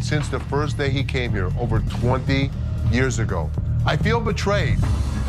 since the first day he came here, over 20 years ago. I feel betrayed.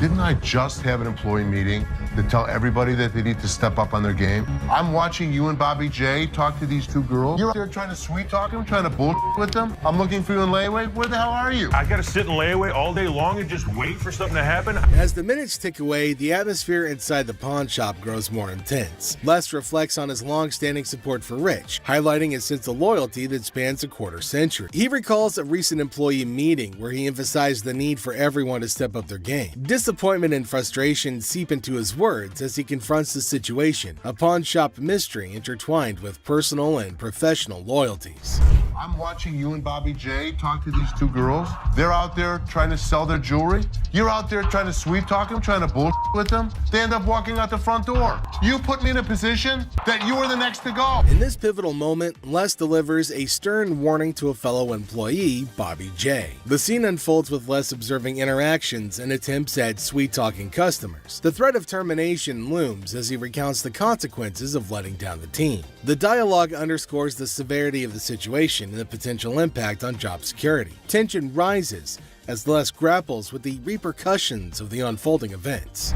Didn't I just have an employee meeting to tell everybody that they need to step up on their game? I'm watching you and Bobby J talk to these two girls. You're out there trying to sweet talk them, trying to bullshit with them. I'm looking for you in layaway. Where the hell are you? I gotta sit in layaway all day long and just wait for something to happen? As the minutes tick away, the atmosphere inside the pawn shop grows more intense. Les reflects on his long-standing support for Rich, highlighting his sense of loyalty that spans a quarter century. He recalls a recent employee meeting where he emphasized the need for everyone to step up their game. Disappointment and frustration seep into his words as he confronts the situation, a pawn shop mystery intertwined with personal and professional loyalties. I'm watching you and Bobby J talk to these two girls. They're out there trying to sell their jewelry. You're out there trying to sweet talk them, trying to bullshit with them. They end up walking out the front door. You put me in a position that you were the next to go. In this pivotal moment, Les delivers a stern warning to a fellow employee, Bobby J. The scene unfolds with Les observing interactions and attempts at sweet-talking customers. The threat of termination looms as he recounts the consequences of letting down the team. The dialogue underscores the severity of the situation and the potential impact on job security. Tension rises as Les grapples with the repercussions of the unfolding events.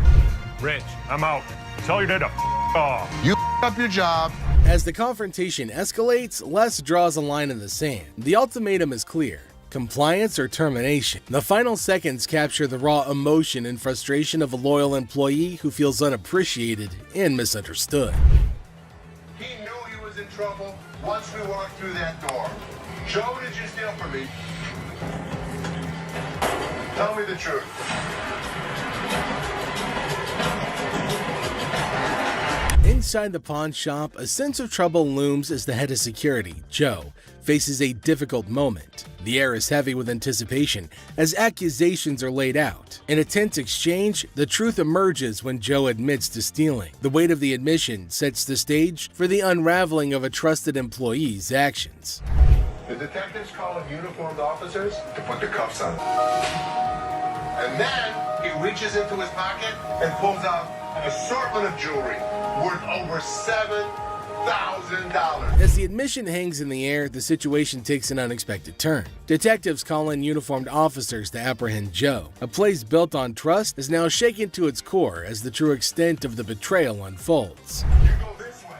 Rich, I'm out. Tell your dad to off. You up your job. As the confrontation escalates, Les draws a line in the sand. The ultimatum is clear: compliance or termination. The final seconds capture the raw emotion and frustration of a loyal employee who feels unappreciated and misunderstood. He knew he was in trouble once we walked through that door. Joe, did you steal from me? Tell me the truth. Inside the pawn shop, a sense of trouble looms as the head of security, Joe, faces a difficult moment. The air is heavy with anticipation as accusations are laid out. In a tense exchange, the truth emerges when Joe admits to stealing. The weight of the admission sets the stage for the unraveling of a trusted employee's actions. The detectives call in uniformed officers to put the cuffs on. And then he reaches into his pocket and pulls out an assortment of jewelry worth over $7,000. As the admission hangs in the air, the situation takes an unexpected turn. Detectives call in uniformed officers to apprehend Joe. A place built on trust is now shaken to its core as the true extent of the betrayal unfolds. You go this way.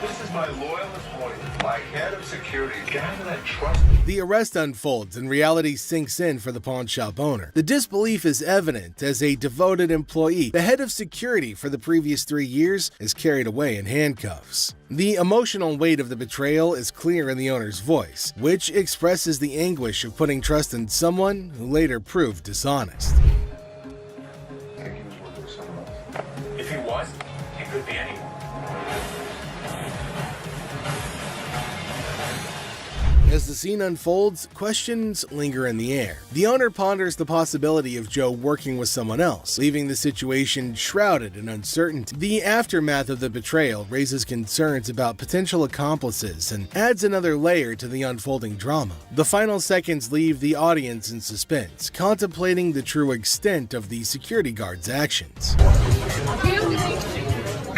This is my loyalist point, my head of security, guy that I trust. The arrest unfolds and reality sinks in for the pawn shop owner. The disbelief is evident as a devoted employee, the head of security for the previous 3 years, is carried away in handcuffs. The emotional weight of the betrayal is clear in the owner's voice, which expresses the anguish of putting trust in someone who later proved dishonest. I think he was working with someone else. If he was, he could be anyone. As the scene unfolds, questions linger in the air. The owner ponders the possibility of Joe working with someone else, leaving the situation shrouded in uncertainty. The aftermath of the betrayal raises concerns about potential accomplices and adds another layer to the unfolding drama. The final seconds leave the audience in suspense, contemplating the true extent of the security guard's actions.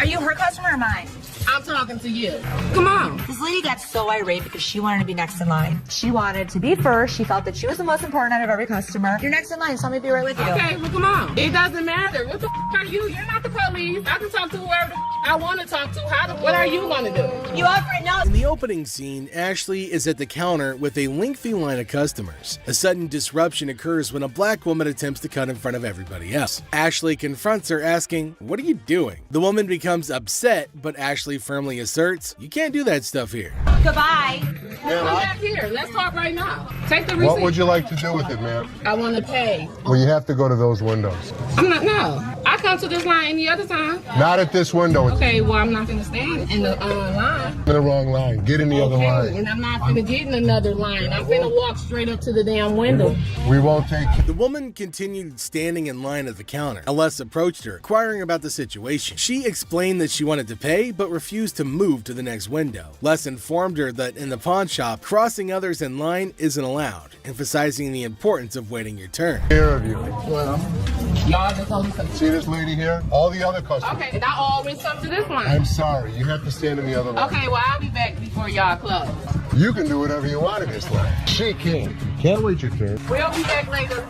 Are you her customer or mine? I'm talking to you. Come on. This lady got so irate because she wanted to be next in line. She wanted to be first. She felt that she was the most important out of every customer. You're next in line, so I'm gonna be right with you. Okay, well, come on. It doesn't matter. What the are you? You're not the police. I can talk to whoever I want to talk to. What are you going to do? You already know. In the opening scene, Ashley is at the counter with a lengthy line of customers. A sudden disruption occurs when a black woman attempts to cut in front of everybody else. Ashley confronts her, asking, "What are you doing?" The woman becomes upset, but Ashley firmly asserts, "You can't do that stuff here." Goodbye. Come back here. Let's talk right now. Take the receipt. What would you like to do with it, ma'am? I want to pay. Well, you have to go to those windows. I'm not, no. I come to this line any other time. Not at this window. It's Okay, well, I'm not going to stand in the line. in the wrong line. Get in the other line. And I'm not going to get in another line. I'm going to walk straight up to the damn window. We won't take The woman continued standing in line at the counter. Les approached her, inquiring about the situation. She explained that she wanted to pay, but refused to move to the next window. Les informed her that in the pawn shop, crossing others in line isn't allowed, emphasizing the importance of waiting your turn. care of you. Well, y'all just only come. See this lady here? All the other customers. Okay, and I always come to this line. I'm sorry. You have to stand in the other line. Okay, well, I'll be back before y'all close. You can do whatever you want in this life. She can't. Can't wait your turn. We'll be back later.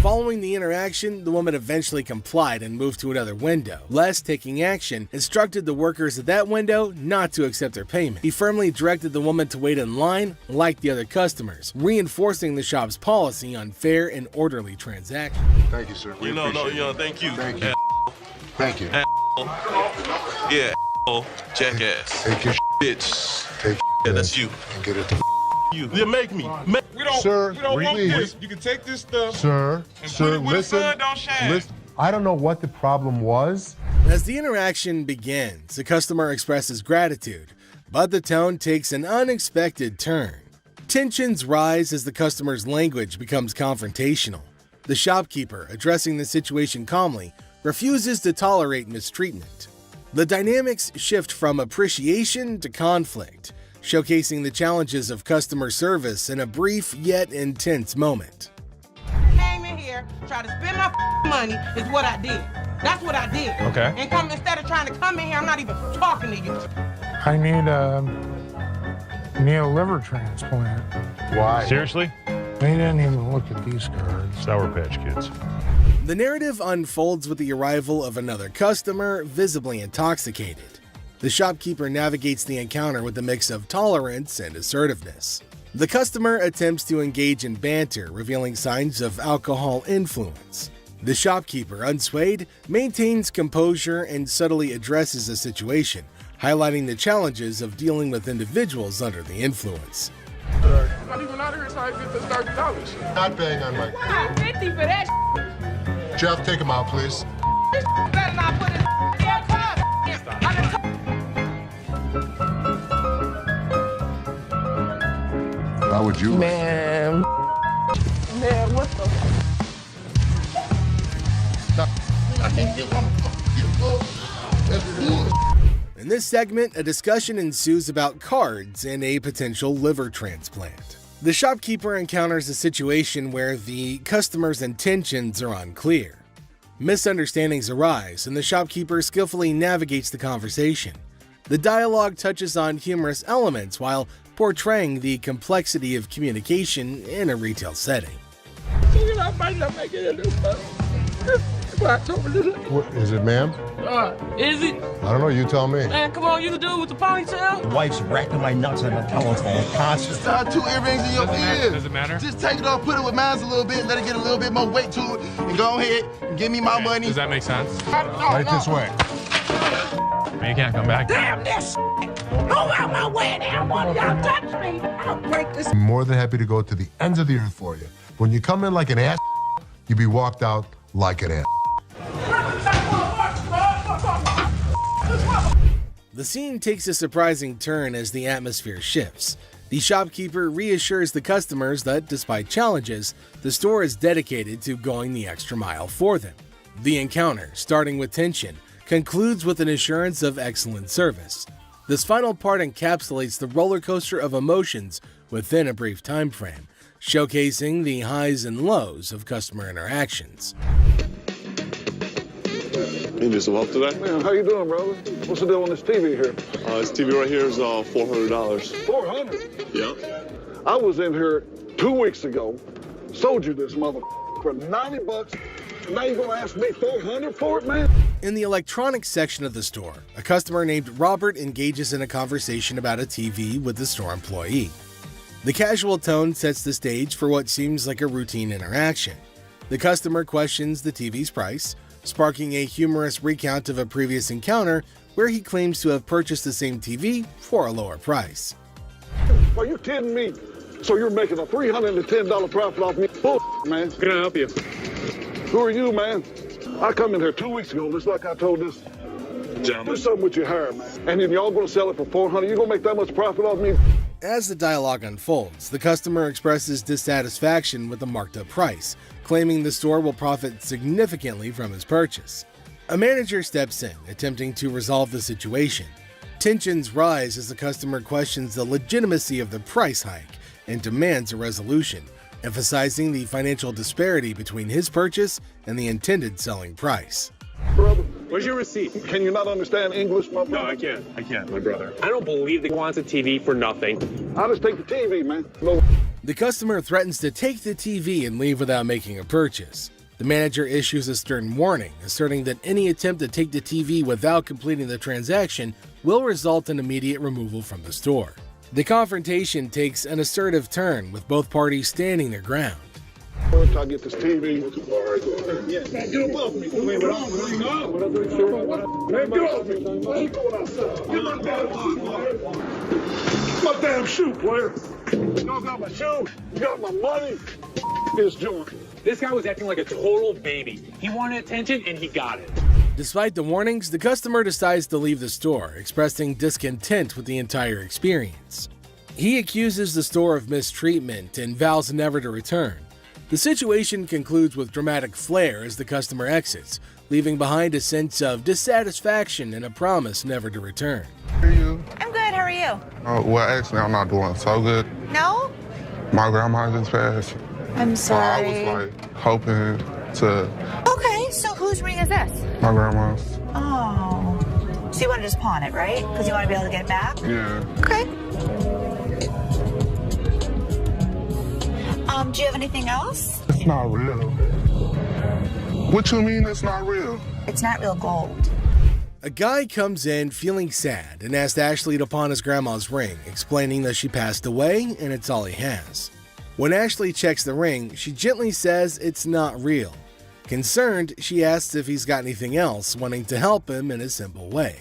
Following the interaction, the woman eventually complied and moved to another window. Les, taking action, instructed the workers at that window not to accept their payment. He firmly directed the woman to wait in line like the other customers, reinforcing the shop's policy on fair and orderly transactions. Thank you, sir. We No, appreciate it. thank you. Thank you. Thank you. Yeah, jackass. Take your Bitch. take Yeah, that's you. and get it to You make me. We don't, Sir, we don't want please. this. You can take this stuff. Sir, And sir, put it where the listen, sun don't shine. listen. I don't know what the problem was. As the interaction begins, the customer expresses gratitude, but the tone takes an unexpected turn. Tensions rise as the customer's language becomes confrontational. The shopkeeper, addressing the situation calmly, refuses to tolerate mistreatment. The dynamics shift from appreciation to conflict, showcasing the challenges of customer service in a brief yet intense moment. Came in here, tried to spend my money is what I did. That's what I did. Okay. And instead of trying to come in here, I'm not even talking to you. I need a liver transplant. Why? Seriously? They didn't even look at these cards. Sour Patch Kids. The narrative unfolds with the arrival of another customer, visibly intoxicated. The shopkeeper navigates the encounter with a mix of tolerance and assertiveness. The customer attempts to engage in banter, revealing signs of alcohol influence. The shopkeeper, unswayed, maintains composure and subtly addresses the situation, highlighting the challenges of dealing with individuals under the influence. I'm not even out here trying to get this $30. Not paying on my. I'm 50 for that. Jeff, take him out, please. Better not put it in your car. How would you? Man, what the? In this segment, a discussion ensues about cards and a potential liver transplant. The shopkeeper encounters a situation where the customer's intentions are unclear. Misunderstandings arise, and the shopkeeper skillfully navigates the conversation. The dialogue touches on humorous elements while portraying the complexity of communication in a retail setting. I might not make it in this stuff. What I told her. What, is it, ma'am? Is it? I don't know. You tell me. Man, come on, you the dude with the ponytail? Wife's racking my nuts on the telephone constantly. Got 2 earrings in your ears. Does it matter? Just take it off, put it with mine a little bit, let it get a little bit more weight to it, and go ahead and give me my money. Does that make sense? Right this way. Man, you can't come back. Damn this! Go out my way now, one of y'all touch me! I'll break this. I'm more than happy to go to the ends of the earth for you. When you come in like an ass, you be walked out like an ass. The scene takes a surprising turn as the atmosphere shifts. The shopkeeper reassures the customers that, despite challenges, the store is dedicated to going the extra mile for them. The encounter, starting with tension, concludes with an assurance of excellent service. This final part encapsulates the roller coaster of emotions within a brief time frame, showcasing the highs and lows of customer interactions. You need some help today? Man, how you doing, brother? What's the deal on this TV here? This TV right here is $400. 400? Yeah. I was in here 2 weeks ago, sold you this mother for $90, and now you're gonna ask me $400 for it, man? In the electronics section of the store, a customer named Robert engages in a conversation about a TV with the store employee. The casual tone sets the stage for what seems like a routine interaction. The customer questions the TV's price, sparking a humorous recount of a previous encounter where he claims to have purchased the same TV for a lower price. Are you kidding me? So you're making a $310 profit off me? Bull, man. Can I help you? Who are you, man? I come in here 2 weeks ago, just like I told this. Do something with your hair, man. And then y'all gonna sell it for $400. You gonna make that much profit off me? As the dialogue unfolds, the customer expresses dissatisfaction with the marked up price, claiming the store will profit significantly from his purchase. A manager steps in, attempting to resolve the situation. Tensions rise as the customer questions the legitimacy of the price hike and demands a resolution, emphasizing the financial disparity between his purchase and the intended selling price. Brother, Where's your receipt? Can you not understand English, my brother? No, I can't. I can't, my brother. I don't believe that he wants a TV for nothing. I'll just take the TV, man. No. The customer threatens to take the TV and leave without making a purchase. The manager issues a stern warning, asserting that any attempt to take the TV without completing the transaction will result in immediate removal from the store. The confrontation takes an assertive turn, with both parties standing their ground. Once I get this TV. Man, get above me. Man, get off me. Get my damn shoe, player. You got my shoe. You got my money. It's joint. This guy was acting like a total baby. He wanted attention and he got it. Despite the warnings, the customer decides to leave the store, expressing discontent with the entire experience. He accuses the store of mistreatment and vows never to return. The situation concludes with dramatic flair as the customer exits, leaving behind a sense of dissatisfaction and a promise never to return. How are you? I'm good. How are you? Well, actually, I'm not doing so good. No? My grandma just passed. I'm sorry. I was hoping to. Okay, so whose ring is this? My grandma's. Oh. So you want to just pawn it, right? Because you want to be able to get it back? Yeah. Okay. Do you have anything else? It's not real. What you mean it's not real? It's not real gold. A guy comes in feeling sad and asks Ashley to pawn his grandma's ring, explaining that she passed away and it's all he has. When Ashley checks the ring, she gently says it's not real. Concerned, she asks if he's got anything else, wanting to help him in a simple way.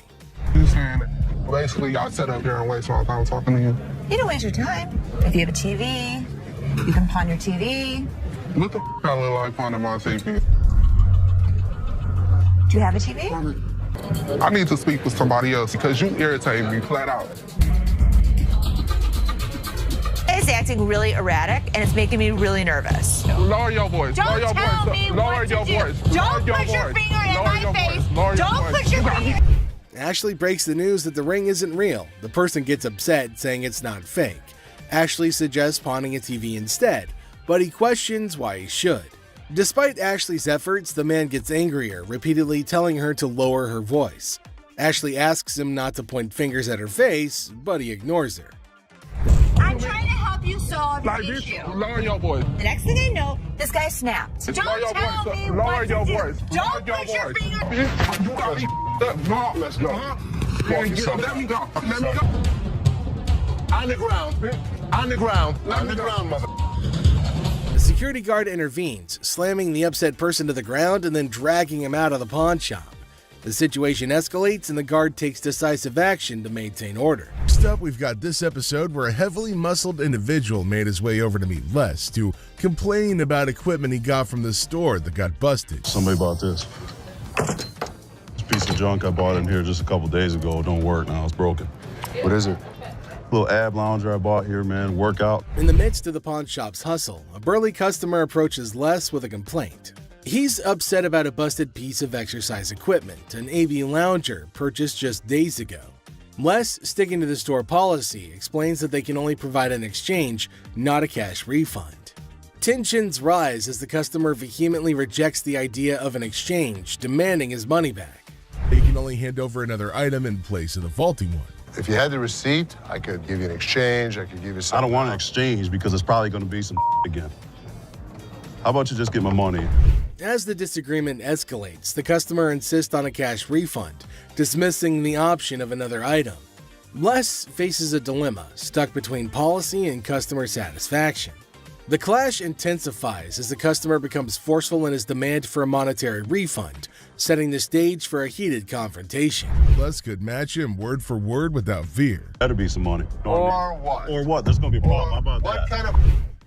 You saying basically y'all sat up here and waste my time talking to you? You don't waste your time. If you have a TV, you can pawn your TV. What the f*** I look like pawning my TV? Do you have a TV? I need to speak with somebody else because you irritate me flat out. It's acting really erratic and it's making me really nervous. Lower your voice. Don't Lower your tell voice. me Lower what your to do. voice. Don't Lower put your voice. finger in Lower my your face. voice. Lower your Don't voice. put your finger. Ashley breaks the news that the ring isn't real. The person gets upset, saying it's not fake. Ashley suggests pawning a TV instead, but he questions why he should. Despite Ashley's efforts, the man gets angrier, repeatedly telling her to lower her voice. Ashley asks him not to point fingers at her face, but he ignores her. I'm trying to help you solve Like the this, issue. lower your voice. The next thing I know, this guy snapped. Lower Don't your tell voice. me Lower what your to do. voice. Don't Lower your put your voice. finger. You got me up. No, let's go. Let me go. Let me go. On the ground. On the ground. On the ground, mother. The security guard intervenes, slamming the upset person to the ground and then dragging him out of the pawn shop. The situation escalates and the guard takes decisive action to maintain order. Next up, we've got this episode where a heavily muscled individual made his way over to meet Les to complain about equipment he got from the store that got busted. Somebody bought this. This piece of junk I bought in here just a couple days ago don't work now. It's broken. What is it? Little ab lounger I bought here, man. Workout. In the midst of the pawn shop's hustle, a burly customer approaches Les with a complaint. He's upset about a busted piece of exercise equipment, an AV lounger purchased just days ago. Les, sticking to the store policy, explains that they can only provide an exchange, not a cash refund. Tensions rise as the customer vehemently rejects the idea of an exchange, demanding his money back. They can only hand over another item in place of the faulty one. If you had the receipt, I could give you an exchange, I could give you I something. don't want an exchange because it's probably going to be some again. How about you just get my money? As the disagreement escalates, the customer insists on a cash refund, dismissing the option of another item. Les faces a dilemma, stuck between policy and customer satisfaction. The clash intensifies as the customer becomes forceful in his demand for a monetary refund, setting the stage for a heated confrontation. Les could match him word for word without fear. Better be some money. Or what? Or what? There's going to be a problem. How about What that? kind of...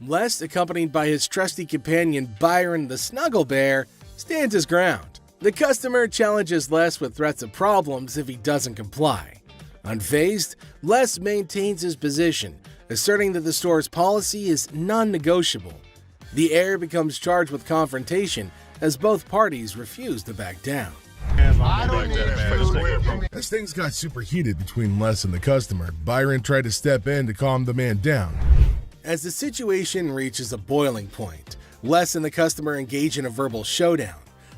Les, accompanied by his trusty companion Byron the Snuggle Bear, stands his ground. The customer challenges Les with threats of problems if he doesn't comply. Unfazed, Les maintains his position, asserting that the store's policy is non-negotiable. The heir becomes charged with confrontation as both parties refuse to back down. I don't need food. As things got super heated between Les and the customer, Byron tried to step in to calm the man down. As the situation reaches a boiling point, Les and the customer engage in a verbal showdown.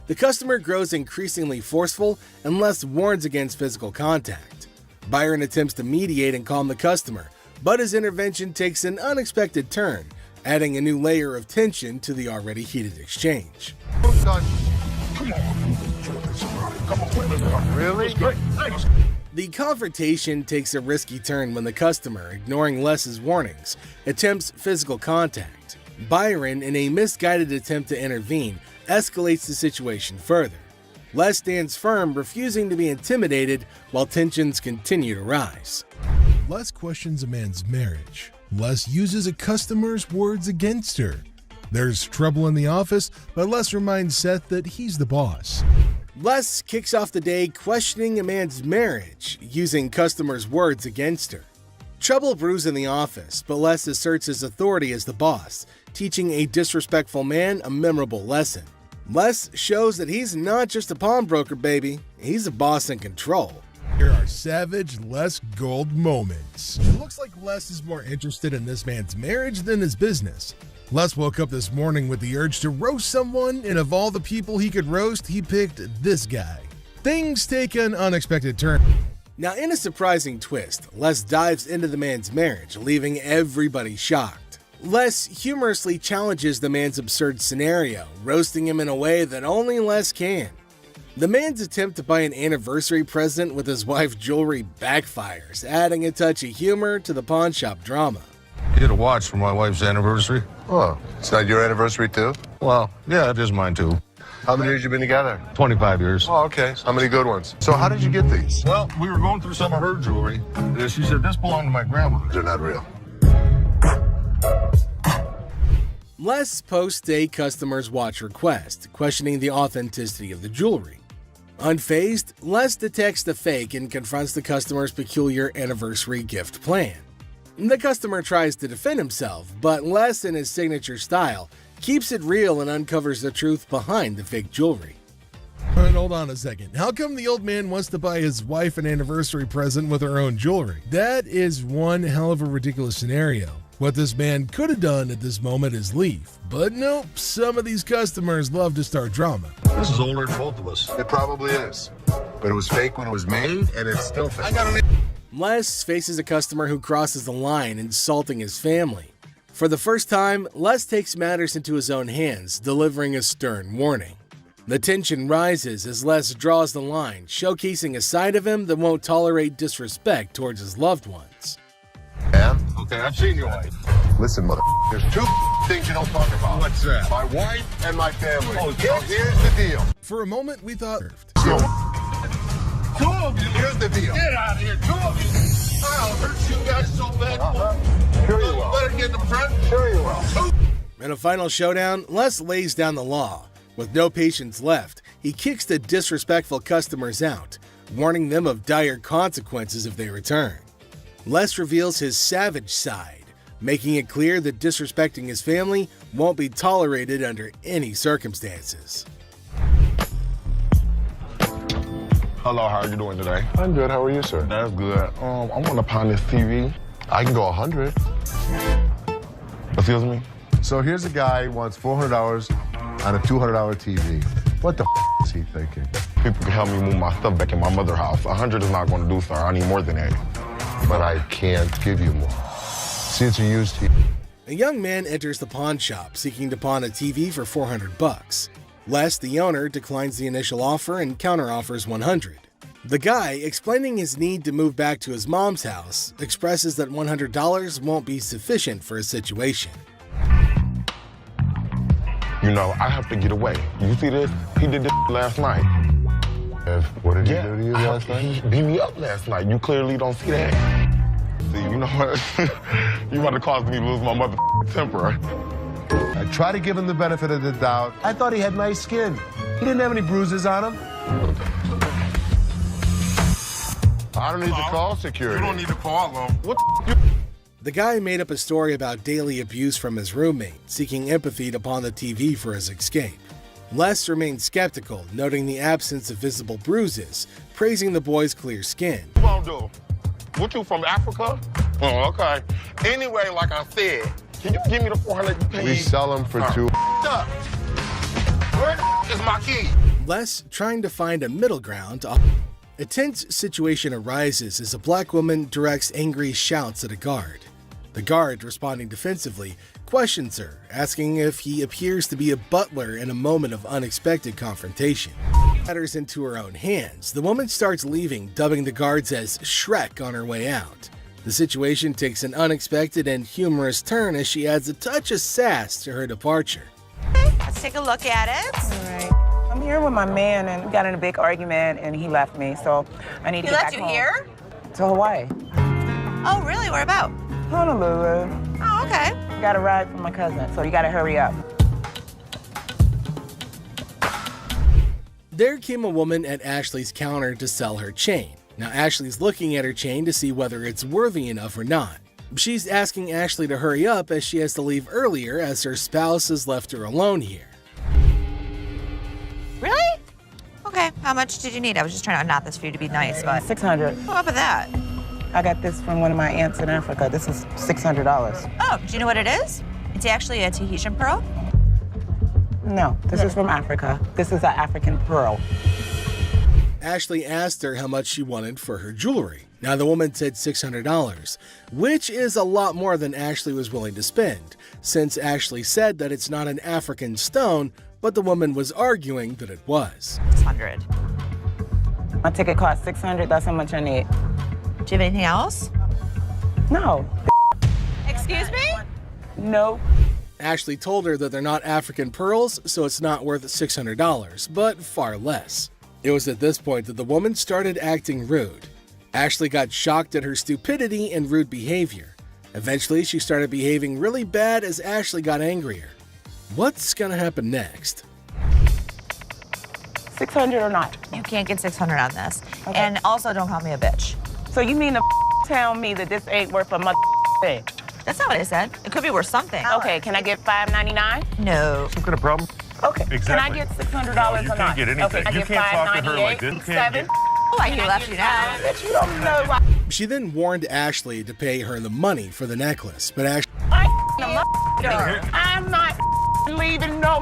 The customer grows increasingly forceful and Les warns against physical contact. Byron attempts to mediate and calm the customer, but his intervention takes an unexpected turn, adding a new layer of tension to the already heated exchange. Really? The confrontation takes a risky turn when the customer, ignoring Les's warnings, attempts physical contact. Byron, in a misguided attempt to intervene, escalates the situation further. Les stands firm, refusing to be intimidated while tensions continue to rise. Les questions a man's marriage. Les uses a customer's words against her. There's trouble in the office, but Les reminds Seth that he's the boss. Les kicks off the day questioning a man's marriage, using customers' words against her. Trouble brews in the office, but Les asserts his authority as the boss, teaching a disrespectful man a memorable lesson. Les shows that he's not just a pawnbroker, baby. He's a boss in control. Here are savage Les Gold moments. It looks like Les is more interested in this man's marriage than his business. Les woke up this morning with the urge to roast someone, and of all the people he could roast, he picked this guy. Things take an unexpected turn. Now, in a surprising twist, Les dives into the man's marriage, leaving everybody shocked. Les humorously challenges the man's absurd scenario, roasting him in a way that only Les can. The man's attempt to buy an anniversary present with his wife's jewelry backfires, adding a touch of humor to the pawn shop drama. You get a watch for my wife's anniversary? Oh, it's not your anniversary too? Well, yeah, it is mine too. How many years you been together? 25 years. Oh, okay. How many good ones? So how did you get these? Well, we were going through some of her jewelry. And she said, this belonged to my grandmother. They're not real. Les posts a customer's watch request, questioning the authenticity of the jewelry. Unfazed, Les detects the fake and confronts the customer's peculiar anniversary gift plan. The customer tries to defend himself, but Les, in his signature style, keeps it real and uncovers the truth behind the fake jewelry. But hold on a second. How come the old man wants to buy his wife an anniversary present with her own jewelry? That is one hell of a ridiculous scenario. What this man could have done at this moment is leave. But nope, some of these customers love to start drama. This is older than both of us. It probably is. But it was fake when it was made, and it's still fake. Les faces a customer who crosses the line, insulting his family. For the first time, Les takes matters into his own hands, delivering a stern warning. The tension rises as Les draws the line, showcasing a side of him that won't tolerate disrespect towards his loved ones. And? Okay, I've seen your wife. Listen, mother, there's two things you don't talk about. What's that? My wife and my family. Oh, so here's the deal. For a moment, we thought... Two of you? Here's the deal. Get out of here, two of you. I'll hurt you guys so bad. Sure you will. Better get in the front. Sure you will. In a final showdown, Les lays down the law. With no patience left, he kicks the disrespectful customers out, warning them of dire consequences if they return. Les reveals his savage side, making it clear that disrespecting his family won't be tolerated under any circumstances. Hello, how are you doing today? I'm good. How are you, sir? That's good. I want to pawn this TV. I can go 100. Excuse me? So here's a guy who wants $400 on a $200 TV. What the is he thinking? People can help me move my stuff back in my mother's house. 100 is not going to do, sir. I need more than that. But I can't give you more. See, it's a used TV. A young man enters the pawn shop seeking to pawn a TV for $400. Les, the owner, declines the initial offer and counteroffers $100. The guy, explaining his need to move back to his mom's house, expresses that $100 won't be sufficient for his situation. You know, I have to get away. You see this? He did this last night. What did he do to you last night? He beat me up last night. You clearly don't see that. See, you know what? You about to cause me to lose my mother temper. I try to give him the benefit of the doubt. I thought he had nice skin. He didn't have any bruises on him. I don't need to call security. You don't need to call them. What The guy made up a story about daily abuse from his roommate, seeking empathy to pawn the TV for his escape. Les remained skeptical, noting the absence of visible bruises, praising the boy's clear skin. What you gonna do? What, you from Africa? Oh, okay. Anyway, like I said, can you give me the 400 you paid? We sell them for $2. Where is my key? Les trying to find a middle ground. A tense situation arises as a black woman directs angry shouts at a guard. The guard, responding defensively, questions her, asking if he appears to be a butler in a moment of unexpected confrontation. Matters into her own hands. The woman starts leaving, dubbing the guards as Shrek on her way out. The situation takes an unexpected and humorous turn as she adds a touch of sass to her departure. Let's take a look at it. All right. I'm here with my man, and we got in a big argument, and he left me, so I need to get back home. He left you here? To Hawaii. Oh, really? Where about? Honolulu. Oh, okay. Got a ride from my cousin, so you gotta hurry up. There came a woman at Ashley's counter to sell her chain. Now Ashley's looking at her chain to see whether it's worthy enough or not. She's asking Ashley to hurry up as she has to leave earlier as her spouse has left her alone here. Really? Okay, how much did you need? I was just trying to unknot this for you to be nice, but... $600. What about that? I got this from one of my aunts in Africa. This is $600. Oh, do you know what it is? It's actually a Tahitian pearl. No, this is from Africa. This is an African pearl. Ashley asked her how much she wanted for her jewelry. Now the woman said $600, which is a lot more than Ashley was willing to spend, since Ashley said that it's not an African stone, but the woman was arguing that it was. 600. My ticket cost $600. That's how much I need. Do you have anything else? No. Excuse me? No. Ashley told her that they're not African pearls, so it's not worth $600, but far less. It was at this point that the woman started acting rude. Ashley got shocked at her stupidity and rude behavior. Eventually, she started behaving really bad as Ashley got angrier. What's gonna happen next? $600 or not? You can't get $600 on this. Okay. And also, don't call me a bitch. So you mean to tell me that this ain't worth a thing? That's not what I said. It could be worth something. Okay, can I get $5.99? No. Some kind of problem? Okay. Exactly. Can I get $600 No, you or not? can't get anything. Okay, You can't talk to her like this. You can't get... Oh, I left you now. Bitch, you don't know why. She then warned Ashley to pay her the money for the necklace, but Ashley... I'm not leaving no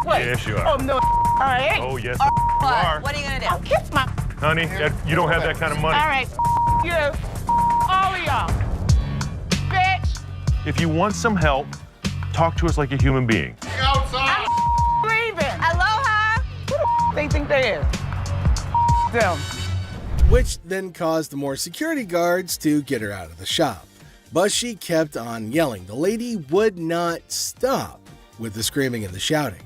place. Yes, you are. Oh, no. I ain't. Oh, yes, What? you are. What are you gonna do? I'll kiss my... Honey, you don't have that kind of money. All right, you. All of y'all. Bitch. If you want some help, talk to us like a human being. Outside. I'm leaving. Aloha. Who the they think they is? Them. Which then caused the more security guards to get her out of the shop. But she kept on yelling. The lady would not stop with the screaming and the shouting.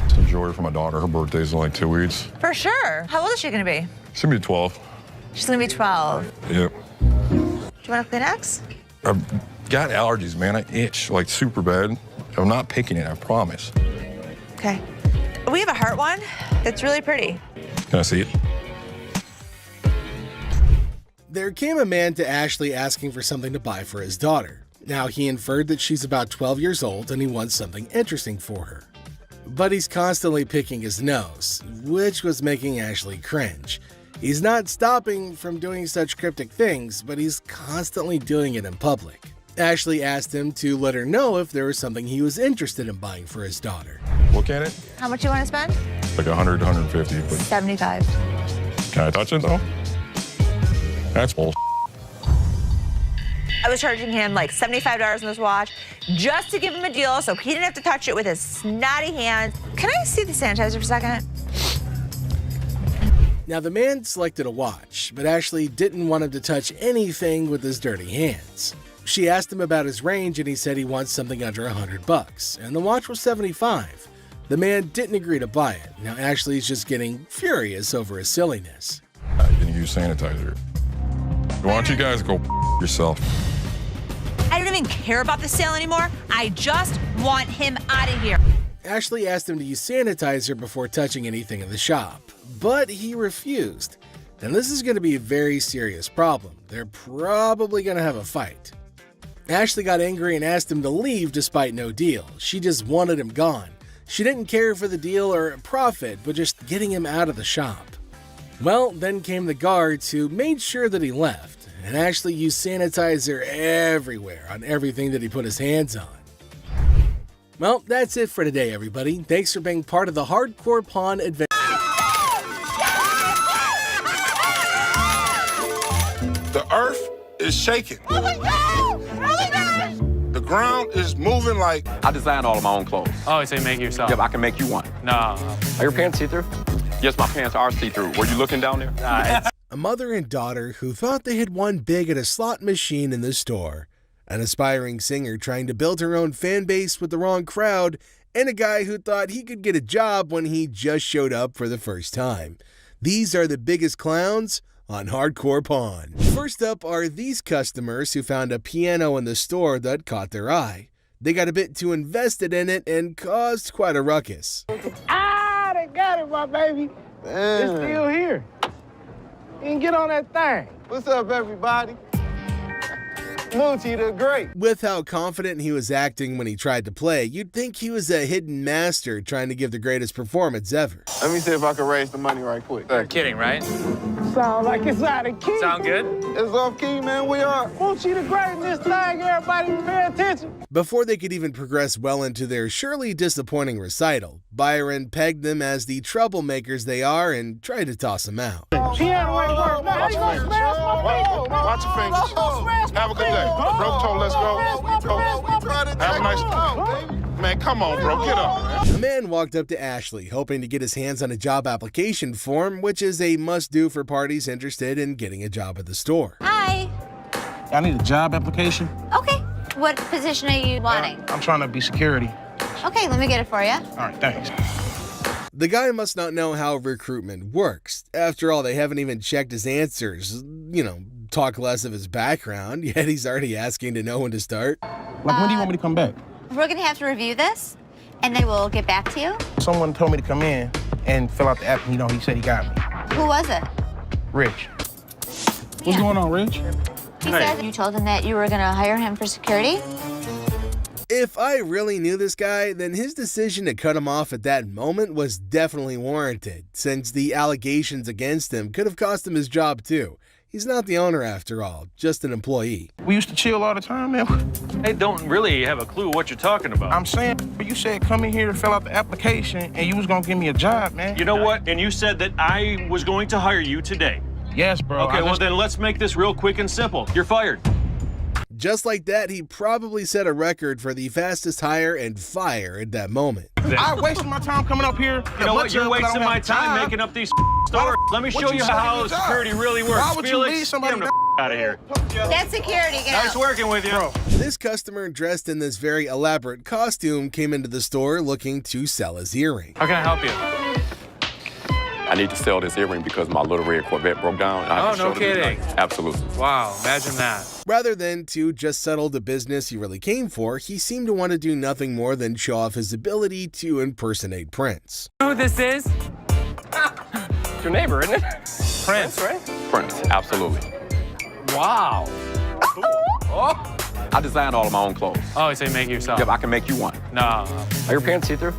Some jewelry for my daughter. Her birthday's in like 2 weeks. For sure. How old is she gonna be? She's gonna be 12. She's gonna be 12. Yep. Do you want a Kleenex? I've got allergies, man. I itch like super bad. I'm not picking it, I promise. Okay. We have a heart one. It's really pretty. Can I see it? There came a man to Ashley asking for something to buy for his daughter. Now, he inferred that she's about 12 years old and he wants something interesting for her. But he's constantly picking his nose, which was making Ashley cringe. He's not stopping from doing such cryptic things, but he's constantly doing it in public. Ashley asked him to let her know if there was something he was interested in buying for his daughter. Look at it. How much you want to spend? Like 100, 150, but 75. can I touch it though? That's bull. I was charging him like $75 on this watch just to give him a deal so he didn't have to touch it with his snotty hands. Can I see the sanitizer for a second? Now, the man selected a watch, but Ashley didn't want him to touch anything with his dirty hands. She asked him about his range and he said he wants something under $100, and the watch was $75. The man didn't agree to buy it. Now Ashley's just getting furious over his silliness. I didn't use sanitizer. Why don't you guys go yourself? I don't even care about the sale anymore. I just want him out of here. Ashley asked him to use sanitizer before touching anything in the shop, but he refused. Now this is going to be a very serious problem. They're probably going to have a fight. Ashley got angry and asked him to leave despite no deal. She just wanted him gone. She didn't care for the deal or profit, but just getting him out of the shop. Well, then came the guards who made sure that he left, and Ashley used sanitizer everywhere on everything that he put his hands on. Well, that's it for today, everybody. Thanks for being part of the Hardcore Pawn Adventure. is shaking. Oh my God! Oh my God! The ground is moving like... I designed all of my own clothes. Oh, so you make it yourself? Yep, I can make you one. No. Are your pants see-through? Yes, my pants are see-through. Were you looking down there? A mother and daughter who thought they had won big at a slot machine in the store, an aspiring singer trying to build her own fan base with the wrong crowd, and a guy who thought he could get a job when he just showed up for the first time. These are the biggest clowns on Hardcore Pawn. First up are these customers who found a piano in the store that caught their eye. They got a bit too invested in it and caused quite a ruckus. Ah, they got it, my baby. It's still here. You can get on that thing. What's up, everybody? Moochie the Great. With how confident he was acting when he tried to play, you'd think he was a hidden master trying to give the greatest performance ever. Let me see if I can raise the money right quick. You're kidding, right? Sound like it's out of key. Sound good? It's off key, man. We are. Moochie the Great in this thing. Everybody pay attention. Before they could even progress well into their surely disappointing recital, Byron pegged them as the troublemakers they are and tried to toss them out. Piano ain't working. Now you gonna smash my fingers. Watch your fingers. Have a good day. Rope toe, let's go. Have a nice day. Man, come on, bro. Get up. A man walked up to Ashley, hoping to get his hands on a job application form, which is a must-do for parties interested in getting a job at the store. Hi. I need a job application. Okay. What position are you wanting? I'm trying to be security. Okay, let me get it for you. All right, thanks. The guy must not know how recruitment works. After all, they haven't even checked his answers. Talk less of his background, yet he's already asking to know when to start. Like, when do you want me to come back? We're going to have to review this, and they will get back to you. Someone told me to come in and fill out the app, and he said he got me. Who was it? Rich. What's going on, Rich? He said you told him that you were going to hire him for security? If I really knew this guy, then his decision to cut him off at that moment was definitely warranted, since the allegations against him could have cost him his job too. He's not the owner after all, just an employee. We used to chill all the time, man. They don't really have a clue what you're talking about. I'm saying, but you said come in here to fill out the application, and you was gonna give me a job, man. You know what? And you said that I was going to hire you today. Yes, bro. Okay, well then let's make this real quick and simple. You're fired. Just like that, he probably set a record for the fastest hire and fire at that moment. I wasted my time coming up here. You know what? You're wasting my time making up these stories. Let me show you how security really works. Why would you Felix, leave somebody get him the out of here. That's security. Get Nice out. working with you. Bro. This customer dressed in this very elaborate costume came into the store looking to sell his earring. How can I help you? I need to sell this earring because my little red Corvette broke down. Oh, no kidding. Absolutely. Wow, imagine that. Rather than to just settle the business he really came for, he seemed to want to do nothing more than show off his ability to impersonate Prince. You know who this is? Your neighbor, isn't it? Prince, right? Prince, absolutely. Wow. Oh. I designed all of my own clothes. Oh, so you make it yourself? Yep, I can make you one. No. Are your pants see-through?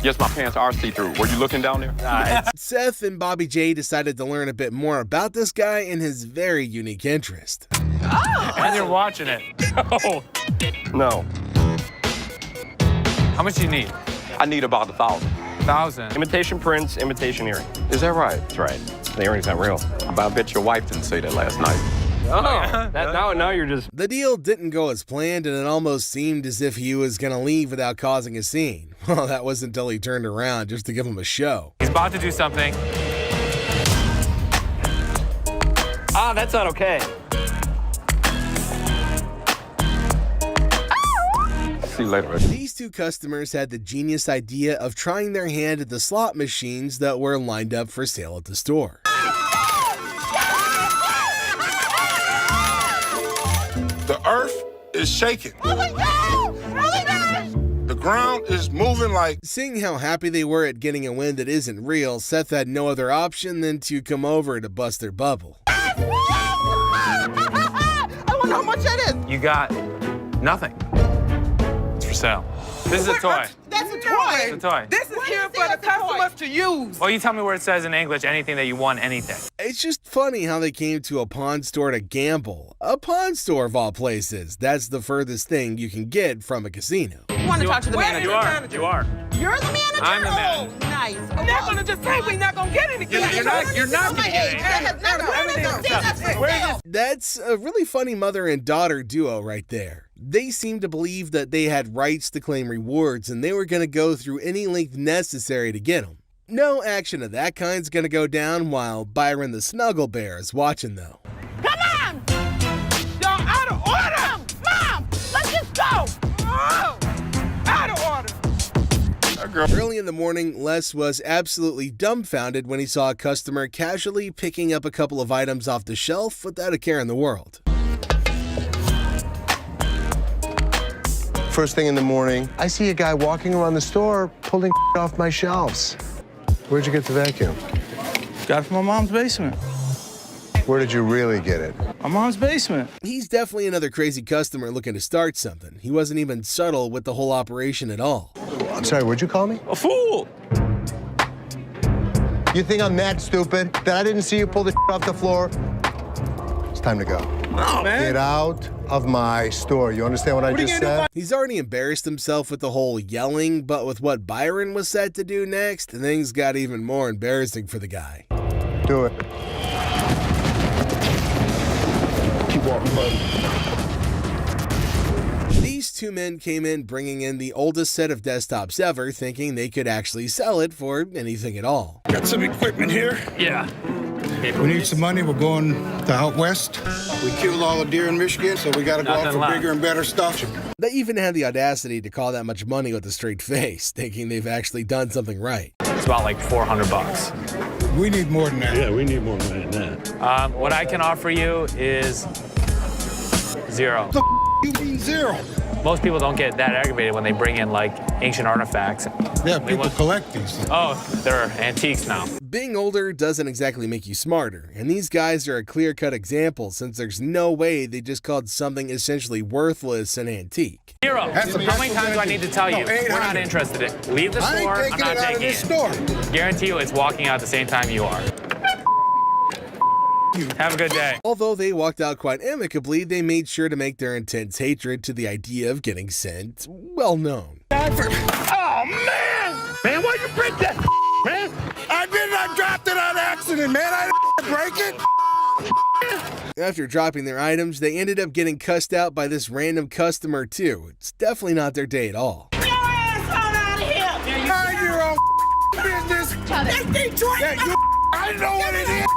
Yes, my pants are see-through. Were you looking down there? Seth and Bobby J decided to learn a bit more about this guy and his very unique interest. Oh, and you're watching it. Oh. No. How much do you need? I need about 1,000. 1,000? Imitation Prince, imitation earring. Is that right? That's right. The earring's not real. But I bet your wife didn't say that last night. Oh, now you're just... The deal didn't go as planned, and it almost seemed as if he was going to leave without causing a scene. Well, that wasn't until he turned around just to give him a show. He's about to do something. Ah, that's not okay. See you later. These two customers had the genius idea of trying their hand at the slot machines that were lined up for sale at the store. The earth is shaking. Oh my God! Oh my God! The ground is moving like... Seeing how happy they were at getting a win that isn't real, Seth had no other option than to come over to bust their bubble. I wonder how much that is. You got nothing. It's for sale. This is a toy. That's a toy. It's a toy. This is here for the customers to use. Well, you tell me where it says in English anything that you want, anything. It's just funny how they came to a pawn store to gamble. A pawn store of all places. That's the furthest thing you can get from a casino. You want to talk to the manager? You are. You're the manager? I'm the manager. Oh, nice. You're not going to just say we're not going to get anything. You're not going to get anything. That's a really funny mother and daughter duo right there. They seemed to believe that they had rights to claim rewards and they were going to go through any length necessary to get them. No action of that kind's going to go down while Byron the Snuggle Bear is watching though. Come on! Y'all out of order! Mom, let's just go! Oh, out of order! Early in the morning, Les was absolutely dumbfounded when he saw a customer casually picking up a couple of items off the shelf without a care in the world. First thing in the morning, I see a guy walking around the store pulling off my shelves. Where'd you get the vacuum? Got it from my mom's basement. Where did you really get it? My mom's basement. He's definitely another crazy customer looking to start something. He wasn't even subtle with the whole operation at all. I'm sorry, what'd you call me? A fool! You think I'm that stupid that I didn't see you pull the off the floor? It's time to go. No, man. Get out of my store. You understand what I just said? He's already embarrassed himself with the whole yelling, but with what Byron was set to do next, things got even more embarrassing for the guy. Do it. Keep walking, buddy. These two men came in bringing in the oldest set of desktops ever, thinking they could actually sell it for anything at all. Got some equipment here. Yeah. We need some money. We're going to out west. We killed all the deer in Michigan, so we got to go out for bigger and better stuff. They even had the audacity to call that much money with a straight face, thinking they've actually done something right. It's about like $400. We need more than that. Yeah, we need more than that. What I can offer you is zero. You mean zero? Most people don't get that aggravated when they bring in like ancient artifacts. Yeah, people collect these. Oh, they're antiques now. Being older doesn't exactly make you smarter, and these guys are a clear-cut example since there's no way they just called something essentially worthless an antique. Zero. How many times do I need to tell you? We're not interested in. Leave the store. I'm not taking it. Guarantee you it's walking out at the same time you are. Have a good day. Although they walked out quite amicably, they made sure to make their intense hatred to the idea of getting sent well known. Oh, man! Man, why you break that, man? I dropped it on accident, man. I didn't break it. After dropping their items, they ended up getting cussed out by this random customer too. It's definitely not their day at all. Get your ass on out of here! Mind your own business. That's Detroit! I know what it is.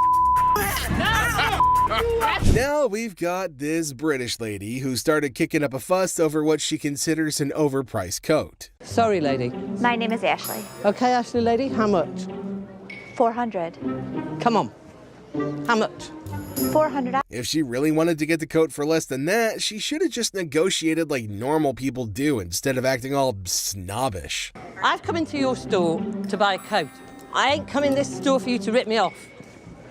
Now we've got this British lady who started kicking up a fuss over what she considers an overpriced coat. Sorry, lady. My name is Ashley. Okay, Ashley, lady, how much? 400. Come on. How much? $400. If she really wanted to get the coat for less than that, she should have just negotiated like normal people do instead of acting all snobbish. I've come into your store to buy a coat. I ain't come in this store for you to rip me off.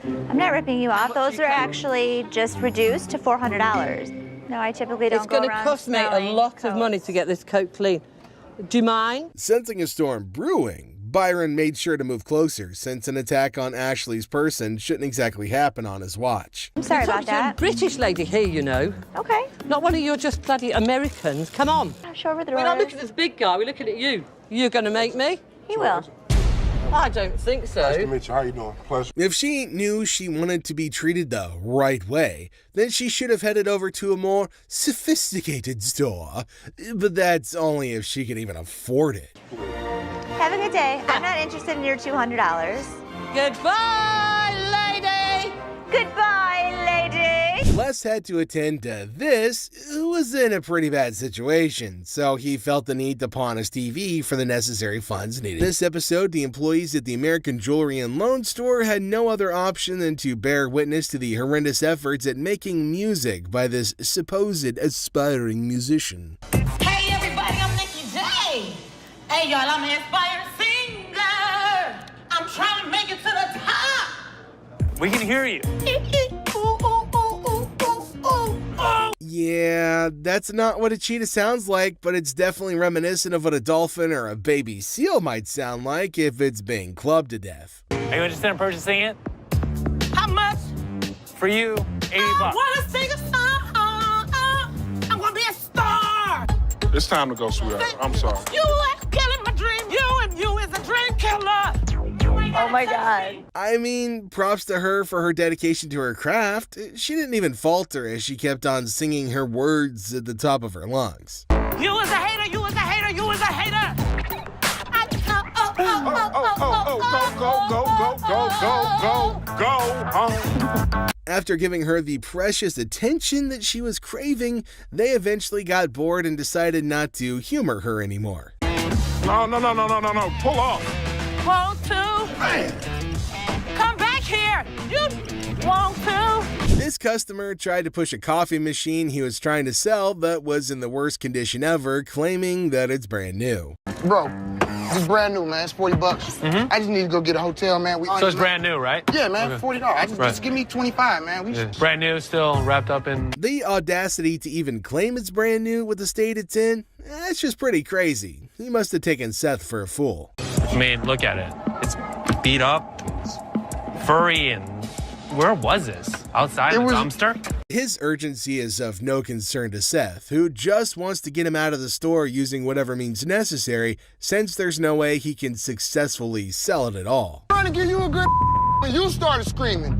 I'm not ripping you off. Those are actually just reduced to $400. No, I typically don't It's going to cost me a lot of money to get this coat clean. Do you mind? Sensing a storm brewing, Byron made sure to move closer since an attack on Ashley's person shouldn't exactly happen on his watch. I'm sorry about that. A British lady here, you know. Okay. Not one of your just bloody Americans. Come on. Show her the We're not looking at this big guy. We're looking at you. You're going to make me? He will. I don't think so. Nice to meet you. How you doing? Pleasure. If she knew she wanted to be treated the right way, then she should have headed over to a more sophisticated store. But that's only if she could even afford it. Have a good day. I'm not interested in your $200. Goodbye, lady! Goodbye, lady! Les had to attend to this, who was in a pretty bad situation, so he felt the need to pawn his TV for the necessary funds needed. This episode, the employees at the American Jewelry and Loan Store had no other option than to bear witness to the horrendous efforts at making music by this supposed aspiring musician. Hey, everybody, I'm Nikki J. Hey, y'all, I'm an aspiring singer. I'm trying to make it to the top. We can hear you. Yeah, that's not what a cheetah sounds like, but it's definitely reminiscent of what a dolphin or a baby seal might sound like if it's being clubbed to death. Are you interested in purchasing it? How much? For you, 80 bucks. I want to sing a song. I want to be a star. It's time to go, sweetheart. I'm sorry. You are killing my dream. You is a dream killer. Oh my God. I mean, props to her for her dedication to her craft. She didn't even falter as she kept on singing her words at the top of her lungs. You is a hater. You is a hater. You is a hater. Go. After giving her the precious attention that she was craving, they eventually got bored and decided not to humor her anymore. No. Pull off. Want to? Man. Come back here. You want to? This customer tried to push a coffee machine he was trying to sell that was in the worst condition ever, claiming that it's brand new. Bro, it's brand new, man. It's 40 bucks. I just need to go get a hotel, man. So it's brand new, right? Yeah, man, $40. Just give me 25, man. Brand new, still wrapped up in... The audacity to even claim it's brand new with the state it's in, that's just pretty crazy. He must have taken Seth for a fool. I mean, look at it. It's beat up, furry, and where was this? Outside the dumpster? His urgency is of no concern to Seth, who just wants to get him out of the store using whatever means necessary, since there's no way he can successfully sell it at all. I'm trying to give you a good when you started screaming.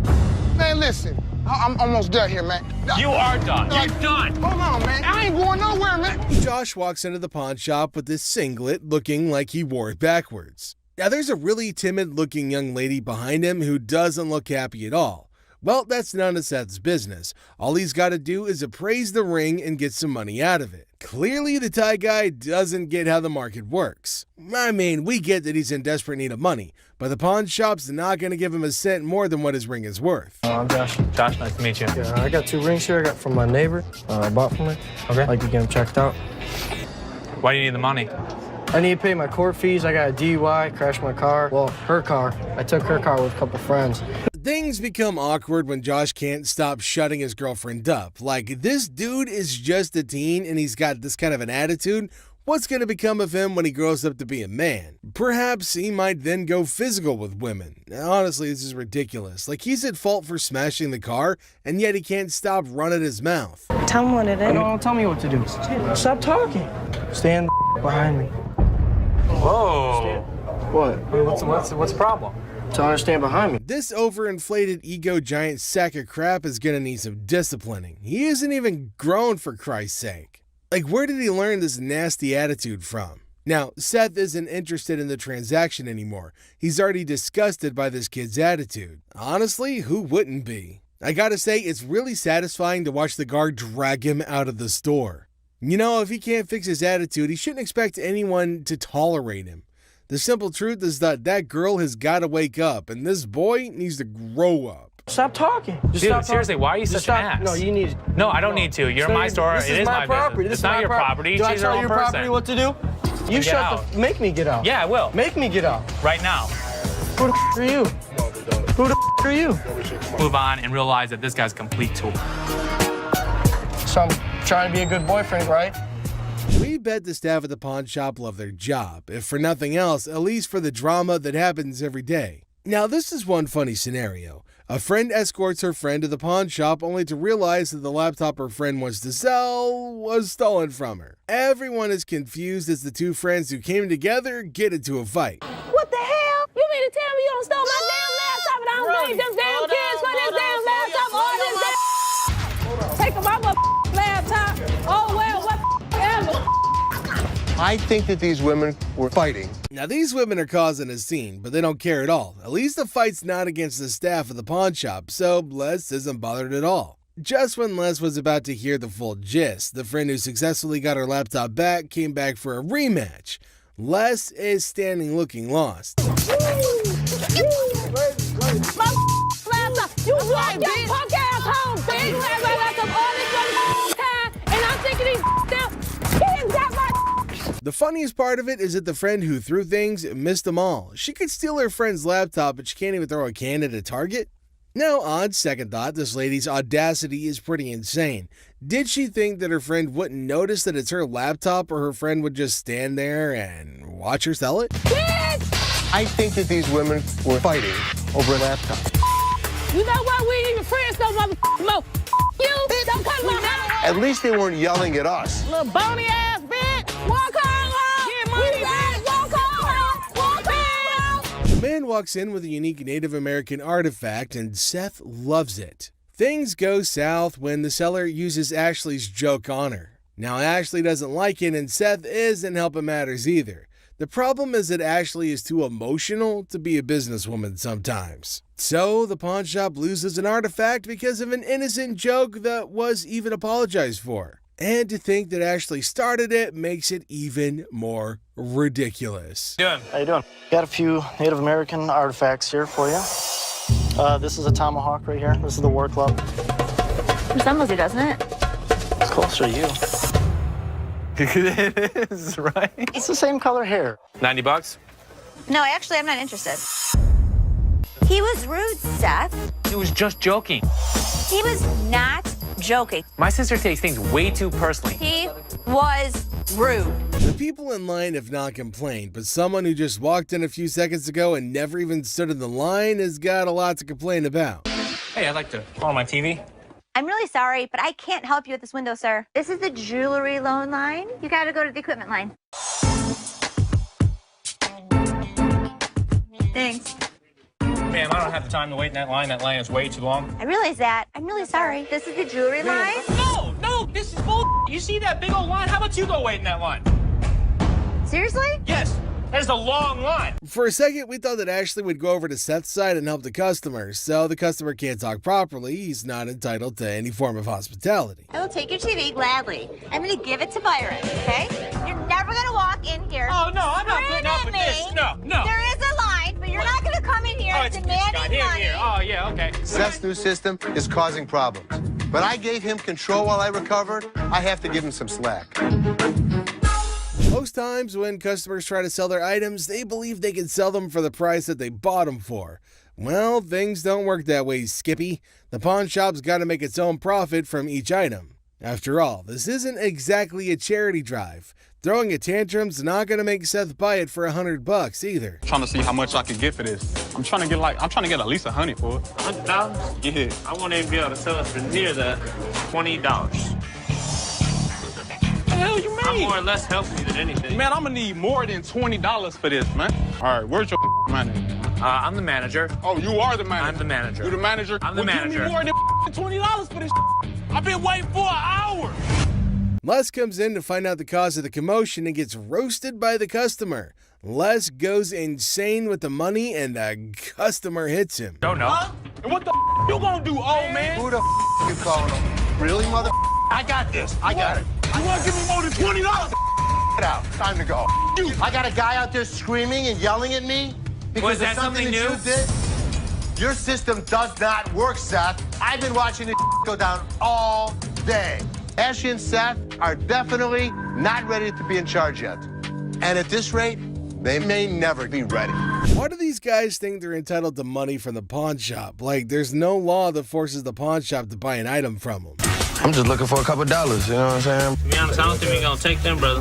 Man, listen, I'm almost done here, man. You are done. You're done. Hold on, man. I ain't going nowhere, man. Josh walks into the pawn shop with this singlet looking like he wore it backwards. Now, there's a really timid-looking young lady behind him who doesn't look happy at all. Well, that's none of Seth's business. All he's got to do is appraise the ring and get some money out of it. Clearly, the Thai guy doesn't get how the market works. I mean, we get that he's in desperate need of money, but the pawn shop's not going to give him a cent more than what his ring is worth. I'm Josh. Josh, nice to meet you. Yeah, I got 2 rings here. I got from my neighbor. I bought from her. Okay. I'd like to get them checked out. Why do you need the money? I need to pay my court fees. I got a DUI, crashed my car. Well, her car. I took her car with a couple friends. Things become awkward when Josh can't stop shutting his girlfriend up. Like, this dude is just a teen and he's got this kind of an attitude. What's going to become of him when he grows up to be a man? Perhaps he might then go physical with women. Honestly, this is ridiculous. Like, he's at fault for smashing the car, and yet he can't stop running his mouth. Tell him what it is. No, don't tell me what to do. Stop talking. Stand behind me. Whoa. What? What's the problem? Tell her to stand behind me. This overinflated ego giant sack of crap is gonna need some disciplining. He isn't even grown, for Christ's sake. Like, where did he learn this nasty attitude from? Now, Seth isn't interested in the transaction anymore. He's already disgusted by this kid's attitude. Honestly, who wouldn't be? I gotta say, it's really satisfying to watch the guard drag him out of the store. You know, if he can't fix his attitude, he shouldn't expect anyone to tolerate him. The simple truth is that girl has got to wake up, and this boy needs to grow up. Stop talking. Dude, seriously, why are you such an ass? No, you need. No, I don't need to. You're my store. It is my property. business. It's not your property. Do I She's her tell own your person. property what to do? You Get out. Make me get out. Yeah, I will. Make me get out. Right now. Who the are you? Who the are you? Move on and realize that this guy's a complete tool. So I'm trying to be a good boyfriend, right? We bet the staff at the pawn shop love their job, if for nothing else, at least for the drama that happens every day. Now, this is one funny scenario. A friend escorts her friend to the pawn shop only to realize that the laptop her friend wants to sell was stolen from her. Everyone is confused as the two friends who came together get into a fight. What the hell? You mean to tell me you don't stole my damn laptop and I don't blame them damn kids for this damn laptop? All this damn... Take my laptop. Oh, well, whatever. I think that these women were fighting. Now, these women are causing a scene, but they don't care at all. At least the fight's not against the staff of the pawn shop, so Les isn't bothered at all. Just when Les was about to hear the full gist, the friend who successfully got her laptop back came back for a rematch. Les is standing looking lost. My laptop. You walk your punk ass home, bitch. You had my laptop all this time, and I'm thinking these still. He didn't got my. The funniest part of it is that the friend who threw things missed them all. She could steal her friend's laptop, but she can't even throw a can at a target? Now, on second thought, this lady's audacity is pretty insane. Did she think that her friend wouldn't notice that it's her laptop, or her friend would just stand there and watch her sell it? I think that these women were fighting over a laptop. You know what? We ain't even friends no more. You don't come to my house. At least they weren't yelling at us. Little bony ass bitch. Walk home. Get money, bitch. Walk home. Walk home. The man walks in with a unique Native American artifact, and Seth loves it. Things go south when the seller uses Ashley's joke on her. Now, Ashley doesn't like it, and Seth isn't helping matters either. The problem is that Ashley is too emotional to be a businesswoman sometimes. So the pawn shop loses an artifact because of an innocent joke that was even apologized for. And to think that Ashley started it makes it even more ridiculous. How you doing? Got a few Native American artifacts here for you. This is a tomahawk right here. This is the War Club. Resembles you, doesn't it? It's closer to you. It is, right? It's the same color hair. $90? No, actually, I'm not interested. He was rude, Seth. He was just joking. He was not joking. My sister takes things way too personally. He was rude. The people in line have not complained, but someone who just walked in a few seconds ago and never even stood in the line has got a lot to complain about. Hey, I'd like to call my TV. I'm really sorry, but I can't help you at this window, sir. This is the jewelry loan line. You gotta go to the equipment line. Thanks. Ma'am, I don't have the time to wait in that line. That line is way too long. I realize that. I'm really sorry. This is the jewelry line. No, this is bull. You see that big old line? How about you go wait in that line? Seriously? Yes, that is a long line. For a second, we thought that Ashley would go over to Seth's side and help the customer, so the customer can't talk properly. He's not entitled to any form of hospitality. I will take your TV gladly. I'm gonna give it to Byron, okay? You're never gonna walk in here. Oh, no, I'm not putting up with this. No. There is a line, but you're not gonna come in here demanding money. Here. Oh, yeah, okay. Seth's new system is causing problems. But I gave him control while I recovered. I have to give him some slack. Most times when customers try to sell their items, they believe they can sell them for the price that they bought them for. Well, things don't work that way, Skippy. The pawn shop's got to make its own profit from each item. After all, this isn't exactly a charity drive. Throwing a tantrum's not going to make Seth buy it for $100 either. Trying to see how much I can get for this. I'm trying to get at least $100 for it. $100? Yeah. I won't even be able to sell it for near that. $20. What the hell you mean? I'm more or less helping you than anything. Man, I'm gonna need more than $20 for this, man. All right, where's your money? I'm the manager. Oh, you are the manager? I'm the manager. You the manager? I'm the manager. Give me more than $20 for this. I've been waiting for an hour. Les comes in to find out the cause of the commotion and gets roasted by the customer. Les goes insane with the money and the customer hits him. Don't know. Huh? And what the you gonna do, old man? Who the you calling him? Really, mother? I got this. I got it. You wanna give me more than $20? Get out. Time to go. I got a guy out there screaming and yelling at me because Was that of something something that you did. Your system does not work, Seth. I've been watching this go down all day. Ashley and Seth are definitely not ready to be in charge yet. And at this rate, they may never be ready. Why do these guys think they're entitled to money from the pawn shop? Like, there's no law that forces the pawn shop to buy an item from them. I'm just looking for a couple dollars, you know what I'm saying? To be honest, I don't think we're gonna take them, brother.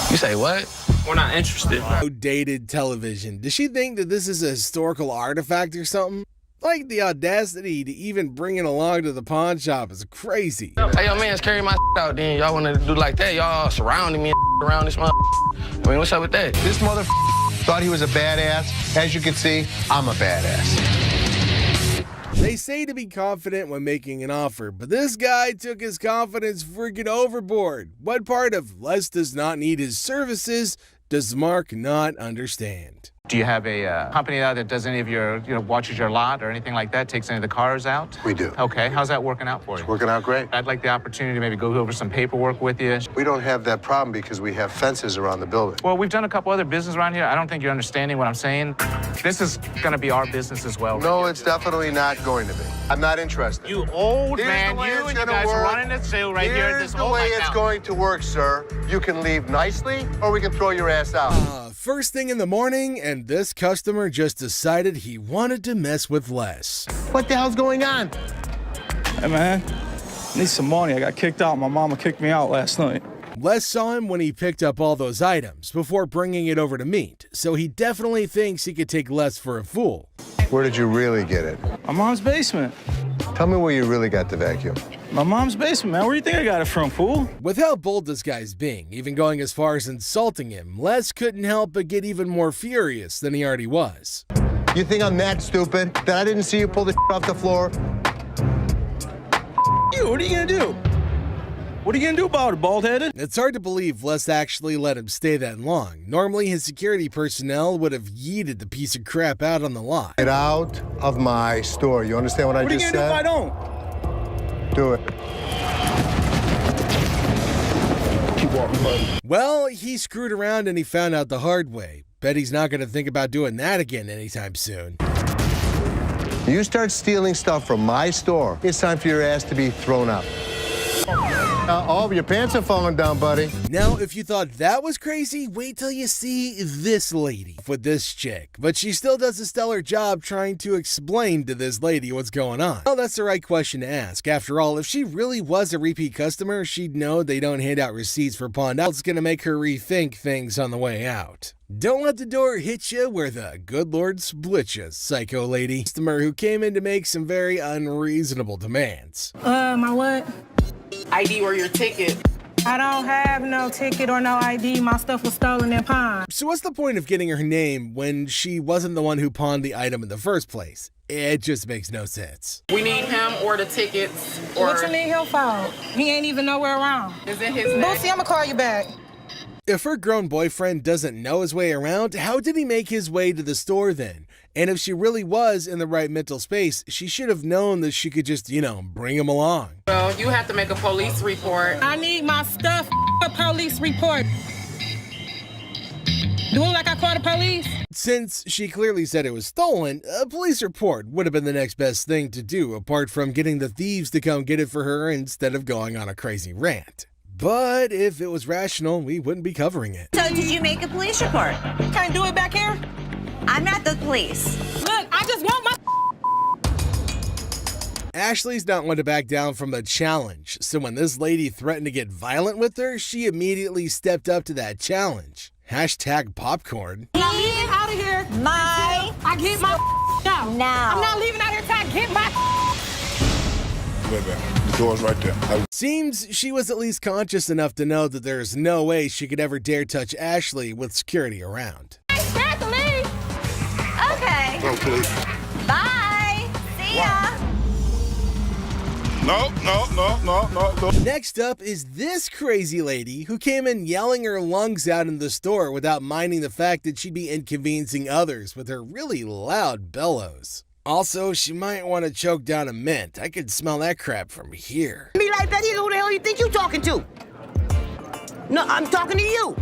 You say what? We're not interested. Outdated television. Does she think that this is a historical artifact or something? Like, the audacity to even bring it along to the pawn shop is crazy. Hey, yo, man, carry my out then. Y'all want to do like that? Y'all surrounding me around this mother. I mean, what's up with that? This mother thought he was a badass. As you can see, I'm a badass. They say to be confident when making an offer, but this guy took his confidence freaking overboard. What part of Les does not need his services does Mark not understand? Do you have a company out that does any of your, watches your lot or anything like that, takes any of the cars out? We do. Okay, how's that working out for you? It's working out great. I'd like the opportunity to maybe go over some paperwork with you. We don't have that problem because we have fences around the building. Well, we've done a couple other business around here. I don't think you're understanding what I'm saying. This is gonna be our business as well. No, it's definitely not going to be. I'm not interested. You old Here's man, you and you guys are running this zoo right here at this whole old Here's the way it's going to work, sir. You can leave nicely or we can throw your ass out. First thing in the morning and when this customer just decided he wanted to mess with Les. What the hell's going on? Hey, man, I need some money. I got kicked out. My mama kicked me out last night. Les saw him when he picked up all those items before bringing it over to meet, so he definitely thinks he could take Les for a fool. Where did you really get it? My mom's basement. Tell me where you really got the vacuum. My mom's basement, man. Where do you think I got it from, fool? With how bold this guy's being, even going as far as insulting him, Les couldn't help but get even more furious than he already was. You think I'm that stupid that I didn't see you pull the off the floor? You, what are you gonna do? What are you gonna do about it, bald-headed? It's hard to believe Les actually let him stay that long. Normally, his security personnel would have yeeted the piece of crap out on the lot. Get out of my store. You understand what I just said? What are you gonna do if I don't? Do it. Keep walking, buddy. Well, he screwed around and he found out the hard way. Bet he's not gonna think about doing that again anytime soon. You start stealing stuff from my store, it's time for your ass to be thrown out. Oh, your pants are falling down, buddy. Now, if you thought that was crazy, wait till you see this lady with this chick. But she still does a stellar job trying to explain to this lady what's going on. Well, that's the right question to ask. After all, if she really was a repeat customer, she'd know they don't hand out receipts for pawned items. It's gonna make her rethink things on the way out. Don't let the door hit you where the good Lord split you, psycho lady. Customer who came in to make some very unreasonable demands. My what? ID or your ticket. I don't have no ticket or no ID. My stuff was stolen and pawned. So what's the point of getting her name when she wasn't the one who pawned the item in the first place? It just makes no sense. We need him or the tickets. Or What you need him for? He ain't even nowhere around. Is it his name? Boosie, I'm gonna call you back. If her grown boyfriend doesn't know his way around, how did he make his way to the store then? And if she really was in the right mental space, she should have known that she could just, bring him along. Well, you have to make a police report. I need my stuff. A police report. Do it like I called the police. Since she clearly said it was stolen, a police report would have been the next best thing to do, apart from getting the thieves to come get it for her instead of going on a crazy rant. But if it was rational, we wouldn't be covering it. So did you make a police report? Can I do it back here? I'm not the police. Look, I just want my... Ashley's not one to back down from a challenge, so when this lady threatened to get violent with her, she immediately stepped up to that challenge. Hashtag popcorn. I'm leaving out of here. I get my out. Now. I'm not leaving out here till I get my... Wait, man. The door's right there. Seems she was at least conscious enough to know that there's no way she could ever dare touch Ashley with security around. Okay. Oh, please. Bye. See ya. No. Next up is this crazy lady who came in yelling her lungs out in the store without minding the fact that she'd be inconveniencing others with her really loud bellows. Also, she might want to choke down a mint. I could smell that crap from here. Me like that, who the hell you think you talking to? No, I'm talking to you.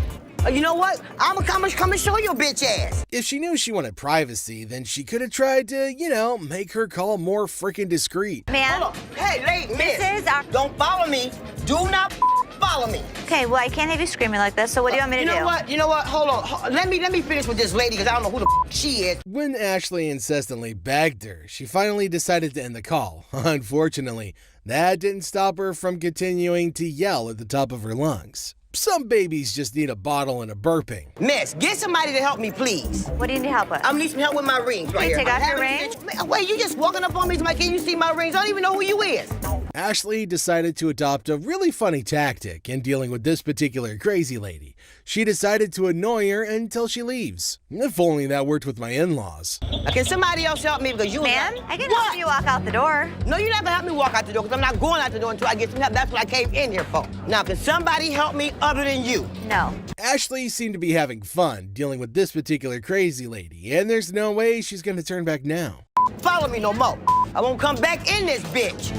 You know what? I'm gonna come and show your bitch ass. If she knew she wanted privacy, then she could have tried to, make her call more freaking discreet. Ma'am. Hold on. Hey, lady, miss. This is our... Don't follow me. Do not follow me. Okay, well, I can't have you screaming like this, so what do you want me to do? You know what? Hold on. Let me finish with this lady, because I don't know who the she is. When Ashley insistently begged her, she finally decided to end the call. Unfortunately, that didn't stop her from continuing to yell at the top of her lungs. Some babies just need a bottle and a burping. Miss, get somebody to help me, please. What do you need help with? I need some help with my rings right here. Take off your rings? Wait, you just walking up on me, like, can you see my rings? I don't even know who you is. Ashley decided to adopt a really funny tactic in dealing with this particular crazy lady. She decided to annoy her until she leaves. If only that worked with my in-laws. Can somebody else help me? Because you... Ma'am, I can help you walk out the door. No, you're not gonna help me walk out the door, because I'm not going out the door until I get some help. That's what I came in here for. Now, can somebody help me other than you? No. Ashley seemed to be having fun dealing with this particular crazy lady, and there's no way she's gonna turn back now. Follow me no more. I won't come back in this bitch.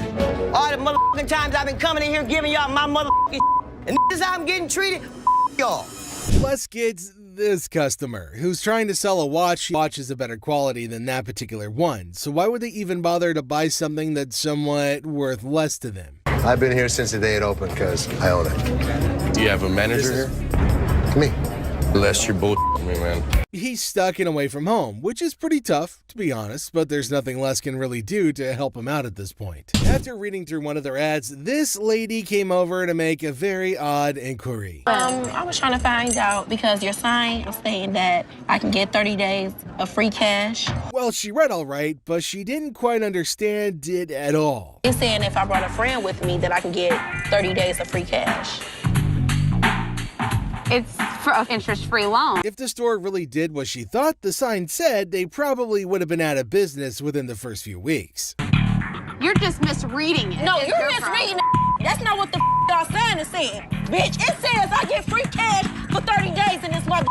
All the motherfucking times I've been coming in here giving y'all my motherfucking and this is how I'm getting treated, y'all. Let's get this customer who's trying to sell a watch. Watch is a better quality than that particular one, so why would they even bother to buy something that's somewhat worth less to them? I've been here since the day it opened because I own it. Do you have a manager here? Me. Unless you're bullshitting me, man. He's stuck and away from home, which is pretty tough, to be honest, but there's nothing Les can really do to help him out at this point. After reading through one of their ads, this lady came over to make a very odd inquiry. I was trying to find out because your sign was saying that I can get 30 days of free cash. Well, she read all right, but she didn't quite understand it at all. It's saying if I brought a friend with me that I can get 30 days of free cash. It's for an interest-free loan. If the store really did what she thought the sign said, they probably would have been out of business within the first few weeks. You're just misreading it. No, you're misreading it. That's not what the y'all sign is saying. Bitch, it says I get free cash for 30 days in this mother.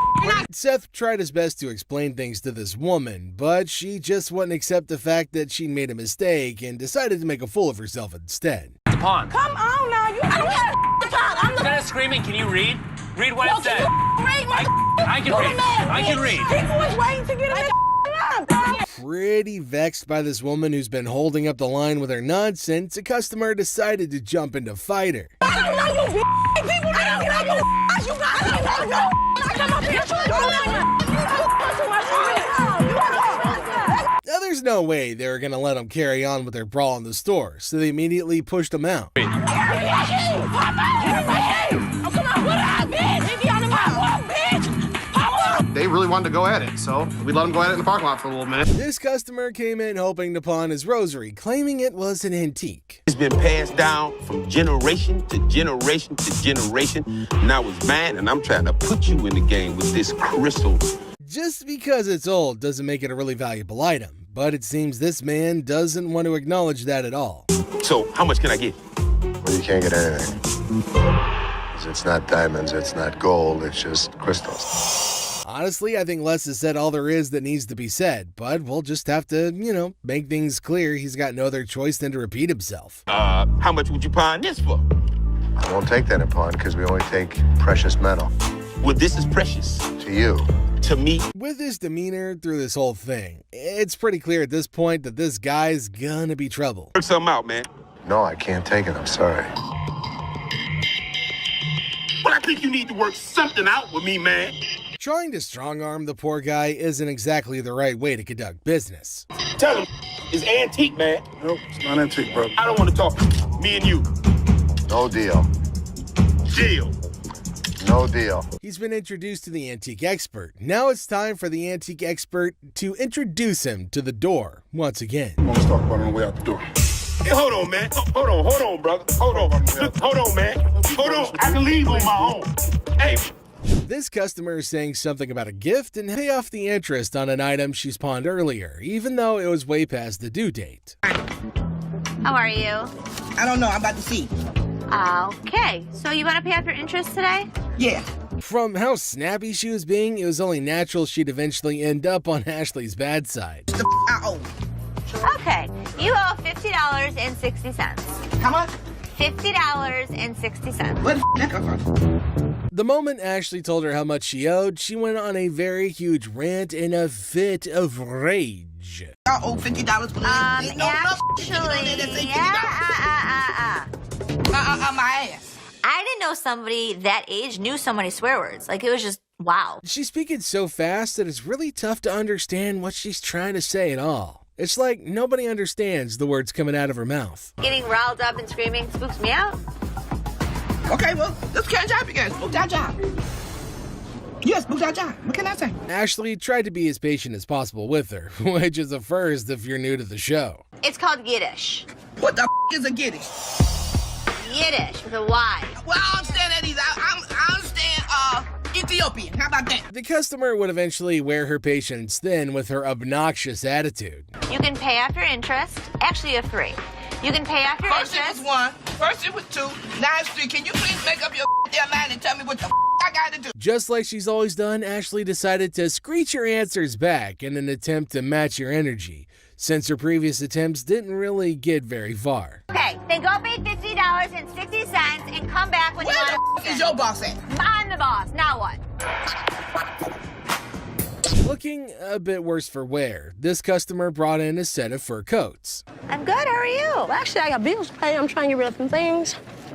Seth tried his best to explain things to this woman, but she just wouldn't accept the fact that she made a mistake and decided to make a fool of herself instead. The pawn. Come on now, you I don't have the pawn. I'm the Instead of screaming, can you read? Read what no, it said. Read my I can read. I can read. People was waiting to get a Pretty vexed by this woman who's been holding up the line with her nonsense, a customer decided to jump in to fight her. I don't know you, bitch. People I don't know you. You got I don't know you. I come up here. Now, there's no way they were going to let him carry on with their brawl in the store, so they immediately pushed him out. They really wanted to go at it, so we let them go at it in the parking lot for a little minute. This customer came in hoping to pawn his rosary, claiming it was an antique. It's been passed down from generation to generation to generation. Now it's mine, and I'm trying to put you in the game with this crystal. Just because it's old doesn't make it a really valuable item, but it seems this man doesn't want to acknowledge that at all. So, how much can I get? Well, you can't get anything. It's not diamonds, it's not gold, it's just crystals. Honestly, I think Les has said all there is that needs to be said, but we'll just have to, make things clear. He's got no other choice than to repeat himself. How much would you pawn this for? I won't take that in pawn because we only take precious metal. Well, this is precious. To you. To me. With his demeanor through this whole thing, it's pretty clear at this point that this guy's gonna be trouble. Work something out, man. No, I can't take it. I'm sorry. But I think you need to work something out with me, man. Trying to strong-arm the poor guy isn't exactly the right way to conduct business. Tell him it's antique, man. Nope, it's not antique, bro. I don't want to talk. Me and you. No deal. Deal. No deal. He's been introduced to the antique expert. Now it's time for the antique expert to introduce him to the door once again. Let's talk about it on the way out the door. Hey, hold on, man. Hold on, brother. Hold on. Look, hold on, man. Hold on. I can leave on my own. Hey. This customer is saying something about a gift and pay off the interest on an item she's pawned earlier, even though it was way past the due date. How are you? I don't know. I'm about to see. Okay, so you want to pay off your interest today? Yeah. From how snappy she was being, it was only natural she'd eventually end up on Ashley's bad side. Okay, you owe $50.60. How much? $50.60. Where the that come from? The moment Ashley told her how much she owed, she went on a very huge rant in a fit of rage. I owe $50 for Actually, my ass. I didn't know somebody that age knew so many swear words. Like, it was just, wow. She's speaking so fast that it's really tough to understand what she's trying to say at all. It's like nobody understands the words coming out of her mouth. Getting riled up and screaming spooks me out. Okay, well, let's catch up again. Spook that job. Yes, spook that job. What can I say? Ashley tried to be as patient as possible with her, which is a first if you're new to the show. It's called Yiddish. What the is a Yiddish? Yiddish with a Y. Well, I understand that either. I understand Ethiopian. How about that? The customer would eventually wear her patience thin with her obnoxious attitude. You can pay off your interest. Actually, you have three. You can pay off your First interest. it was one. First it was two. Now it's three. Can you please make up your damn mind and tell me what the I got to do? Just like she's always done, Ashley decided to screech her answers back in an attempt to match her energy, since her previous attempts didn't really get very far. Okay, then go pay $50.60 and come back when you want to. Where is your boss at? I'm the boss. Now what? Looking a bit worse for wear, this customer brought in a set of fur coats. I'm good. How are you? Well, actually, I got bills to pay. I'm trying to get rid of some things.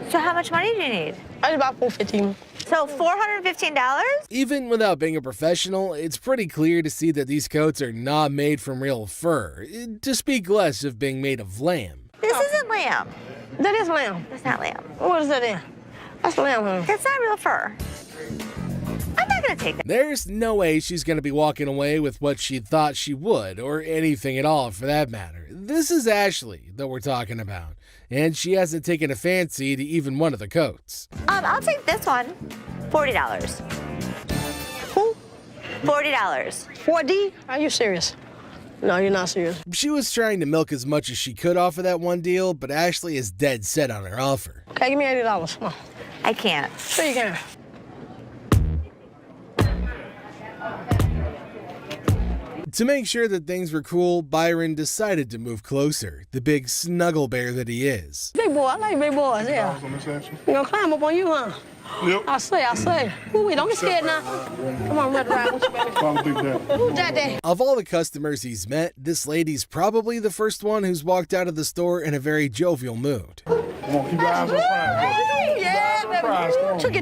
So how much money do you need? I need about $415. So $415? Even without being a professional, it's pretty clear to see that these coats are not made from real fur, to speak less of being made of lamb. This isn't lamb. That is lamb. That's not lamb. What is that in? That's lamb, honey. That's not real fur. I'm not gonna take that. There's no way she's gonna be walking away with what she thought she would, or anything at all for that matter. This is Ashley that we're talking about, and she hasn't taken a fancy to even one of the coats. I'll take this one. $40. Who? $40. 4D? Are you serious? No, you're not serious. She was trying to milk as much as she could off of that one deal, but Ashley is dead set on her offer. Okay, give me $80. Come on. I can't. Sure you can. To make sure that things were cool, Byron decided to move closer, the big snuggle bear that he is. Big boy, I like big boys, yeah. You gonna climb up on you, huh? Yep. I say. Ooh, don't get scared now. Come on, Red Ride. Who's that there? Of all the customers he's met, this lady's probably the first one who's walked out of the store in a very jovial mood. Come on, keep your eyes on prize. Yeah, baby. Took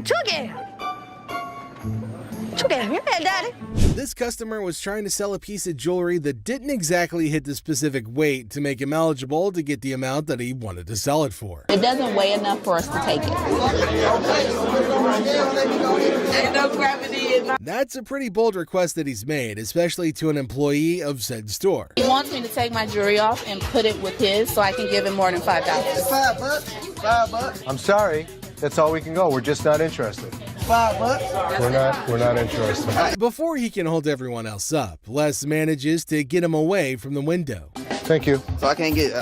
it. Yeah, daddy. This customer was trying to sell a piece of jewelry that didn't exactly hit the specific weight to make him eligible to get the amount that he wanted to sell it for. It doesn't weigh enough for us to take it. Ain't no gravity in my... That's a pretty bold request that he's made, especially to an employee of said store. He wants me to take my jewelry off and put it with his so I can give him more than $5. $5. I'm sorry. That's all we can go. We're just not interested. $5. We're not interested. Before he can hold everyone else up, Les manages to get him away from the window. Thank you. So I can't get,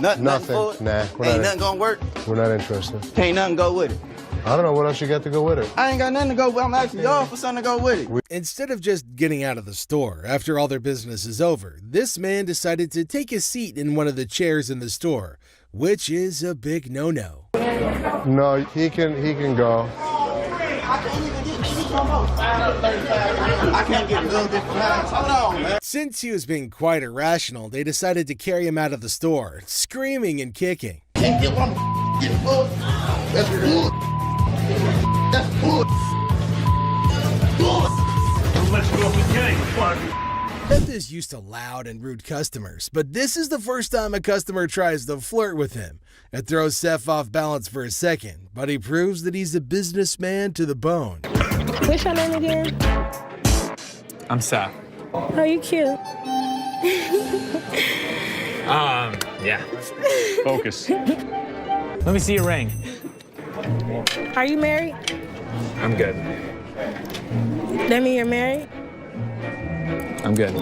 nothing for it? Nah. Ain't nothing gonna work? We're not interested. Ain't nothing go with it. I don't know what else you got to go with it. I ain't got nothing to go with. I'm asking y'all for something to go with it. Instead of just getting out of the store after all their business is over, this man decided to take a seat in one of the chairs in the store, which is a big no-no. No, he can go. I can't get little different lines. Hold on, man. Since he was being quite irrational, they decided to carry him out of the store, screaming and kicking. Can't get one. Get full. That's good. That's good. Let's go if we can. Seth is used to loud and rude customers, but this is the first time a customer tries to flirt with him. It throws Seth off balance for a second, but he proves that he's a businessman to the bone. What's your name again? I'm Seth. Oh, you cute. Yeah. Focus. Let me see your ring. Are you married? I'm good. That mean you're married? I'm good.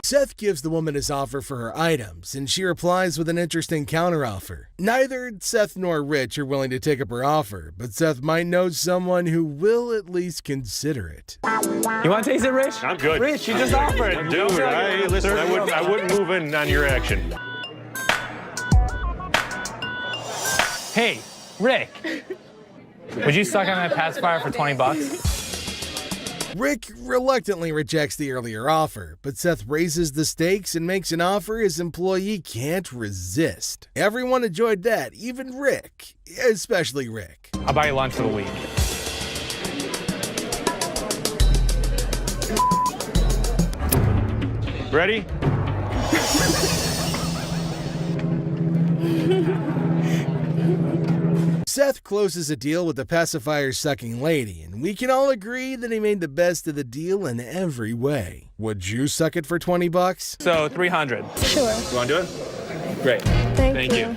Seth gives the woman his offer for her items, and she replies with an interesting counteroffer. Neither Seth nor Rich are willing to take up her offer, but Seth might know someone who will at least consider it. You want to taste it, Rich? I'm good. Rich, you just offered. Dude, listen, I wouldn't move in on your action. Hey, Rick. Would you suck on that pacifier for $20? Rick reluctantly rejects the earlier offer, but Seth raises the stakes and makes an offer his employee can't resist. Everyone enjoyed that, even Rick, especially Rick. I'll buy you lunch for the week. Ready? Seth closes a deal with the pacifier-sucking lady, and we can all agree that he made the best of the deal in every way. Would you suck it for $20? So $300. Sure. You want to do it? Great. Thank you.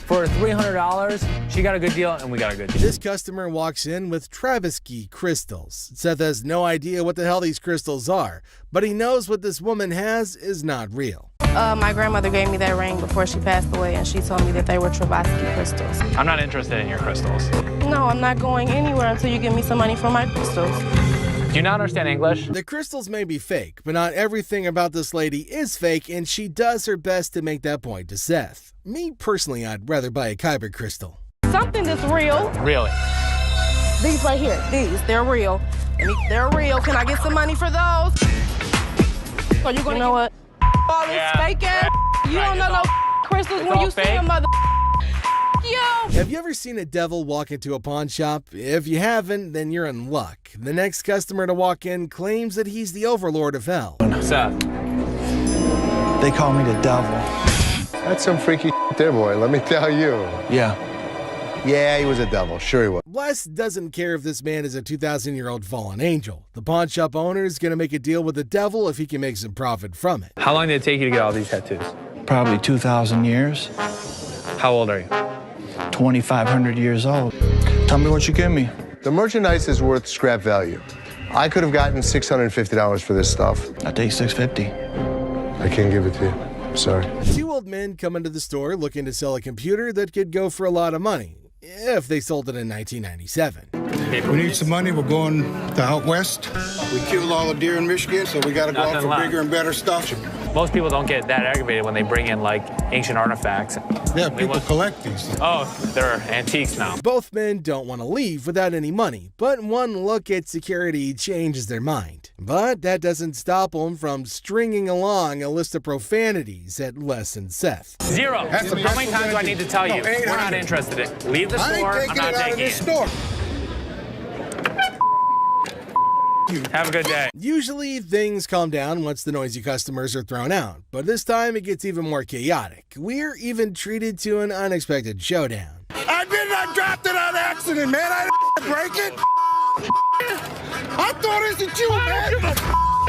For $300, she got a good deal and we got a good deal. This customer walks in with Travisky crystals. Seth has no idea what the hell these crystals are, but he knows what this woman has is not real. My grandmother gave me that ring before she passed away, and she told me that they were Travisky crystals. I'm not interested in your crystals. No, I'm not going anywhere until you give me some money for my crystals. Do you not understand English? The crystals may be fake, but not everything about this lady is fake, and she does her best to make that point to Seth. Me, personally, I'd rather buy a kyber crystal. Something that's real. Really? These right here, they're real. They're real. Can I get some money for those? Are you gonna know what? All this fake ass. You don't know no crystals when you see a mother. you. Have you ever seen a devil walk into a pawn shop? If you haven't, then you're in luck. The next customer to walk in claims that he's the overlord of hell. Seth. They call me the devil. That's some freaky there, boy, let me tell you. Yeah. Yeah, he was a devil. Sure he was. Les doesn't care if this man is a 2,000-year-old fallen angel. The pawn shop owner is going to make a deal with the devil if he can make some profit from it. How long did it take you to get all these tattoos? Probably 2,000 years. How old are you? 2,500 years old. Tell me what you give me. The merchandise is worth scrap value. I could have gotten $650 for this stuff. I'll take $650. I can't give it to you. Sorry. Two old men come into the store looking to sell a computer that could go for a lot of money, if they sold it in 1997. We need some money. We're going to out west. We killed all the deer in Michigan, so we got to go out for bigger and better stuff. Most people don't get that aggravated when they bring in, like, ancient artifacts. Yeah, people collect these. Oh, they're antiques now. Both men don't want to leave without any money, but one look at security changes their mind. But that doesn't stop them from stringing along a list of profanities at Les and Seth. 0. How many times do I need to tell you? We're not interested in it. Leave the store. I'm not taking it. Store. Have a good day. Usually things calm down once the noisy customers are thrown out, but this time it gets even more chaotic. We're even treated to an unexpected showdown. I dropped it on accident, man. I didn't break it. I thought it was you, man.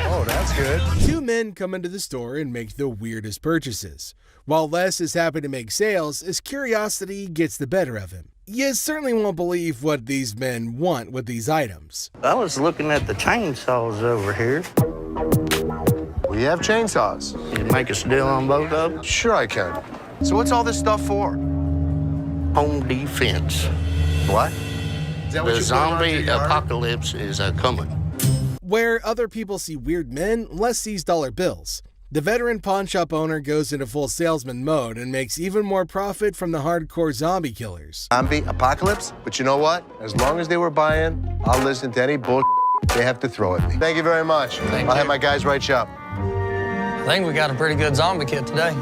Oh, that's good. Two men come into the store and make the weirdest purchases. While Les is happy to make sales, his curiosity gets the better of him. You certainly won't believe what these men want with these items. I was looking at the chainsaws over here. We have chainsaws. Can you make us a deal on both of them? Sure I can. So what's all this stuff for? Home defense. What? Is that what The you put around your zombie yard? apocalypse is coming. Where other people see weird men, Les sees dollar bills. The veteran pawn shop owner goes into full salesman mode and makes even more profit from the hardcore zombie killers. Zombie apocalypse? But you know what? As long as they were buying, I'll listen to any bull they have to throw at me. Thank you very much. I'll have my guys write you up. I think we got a pretty good zombie kit today.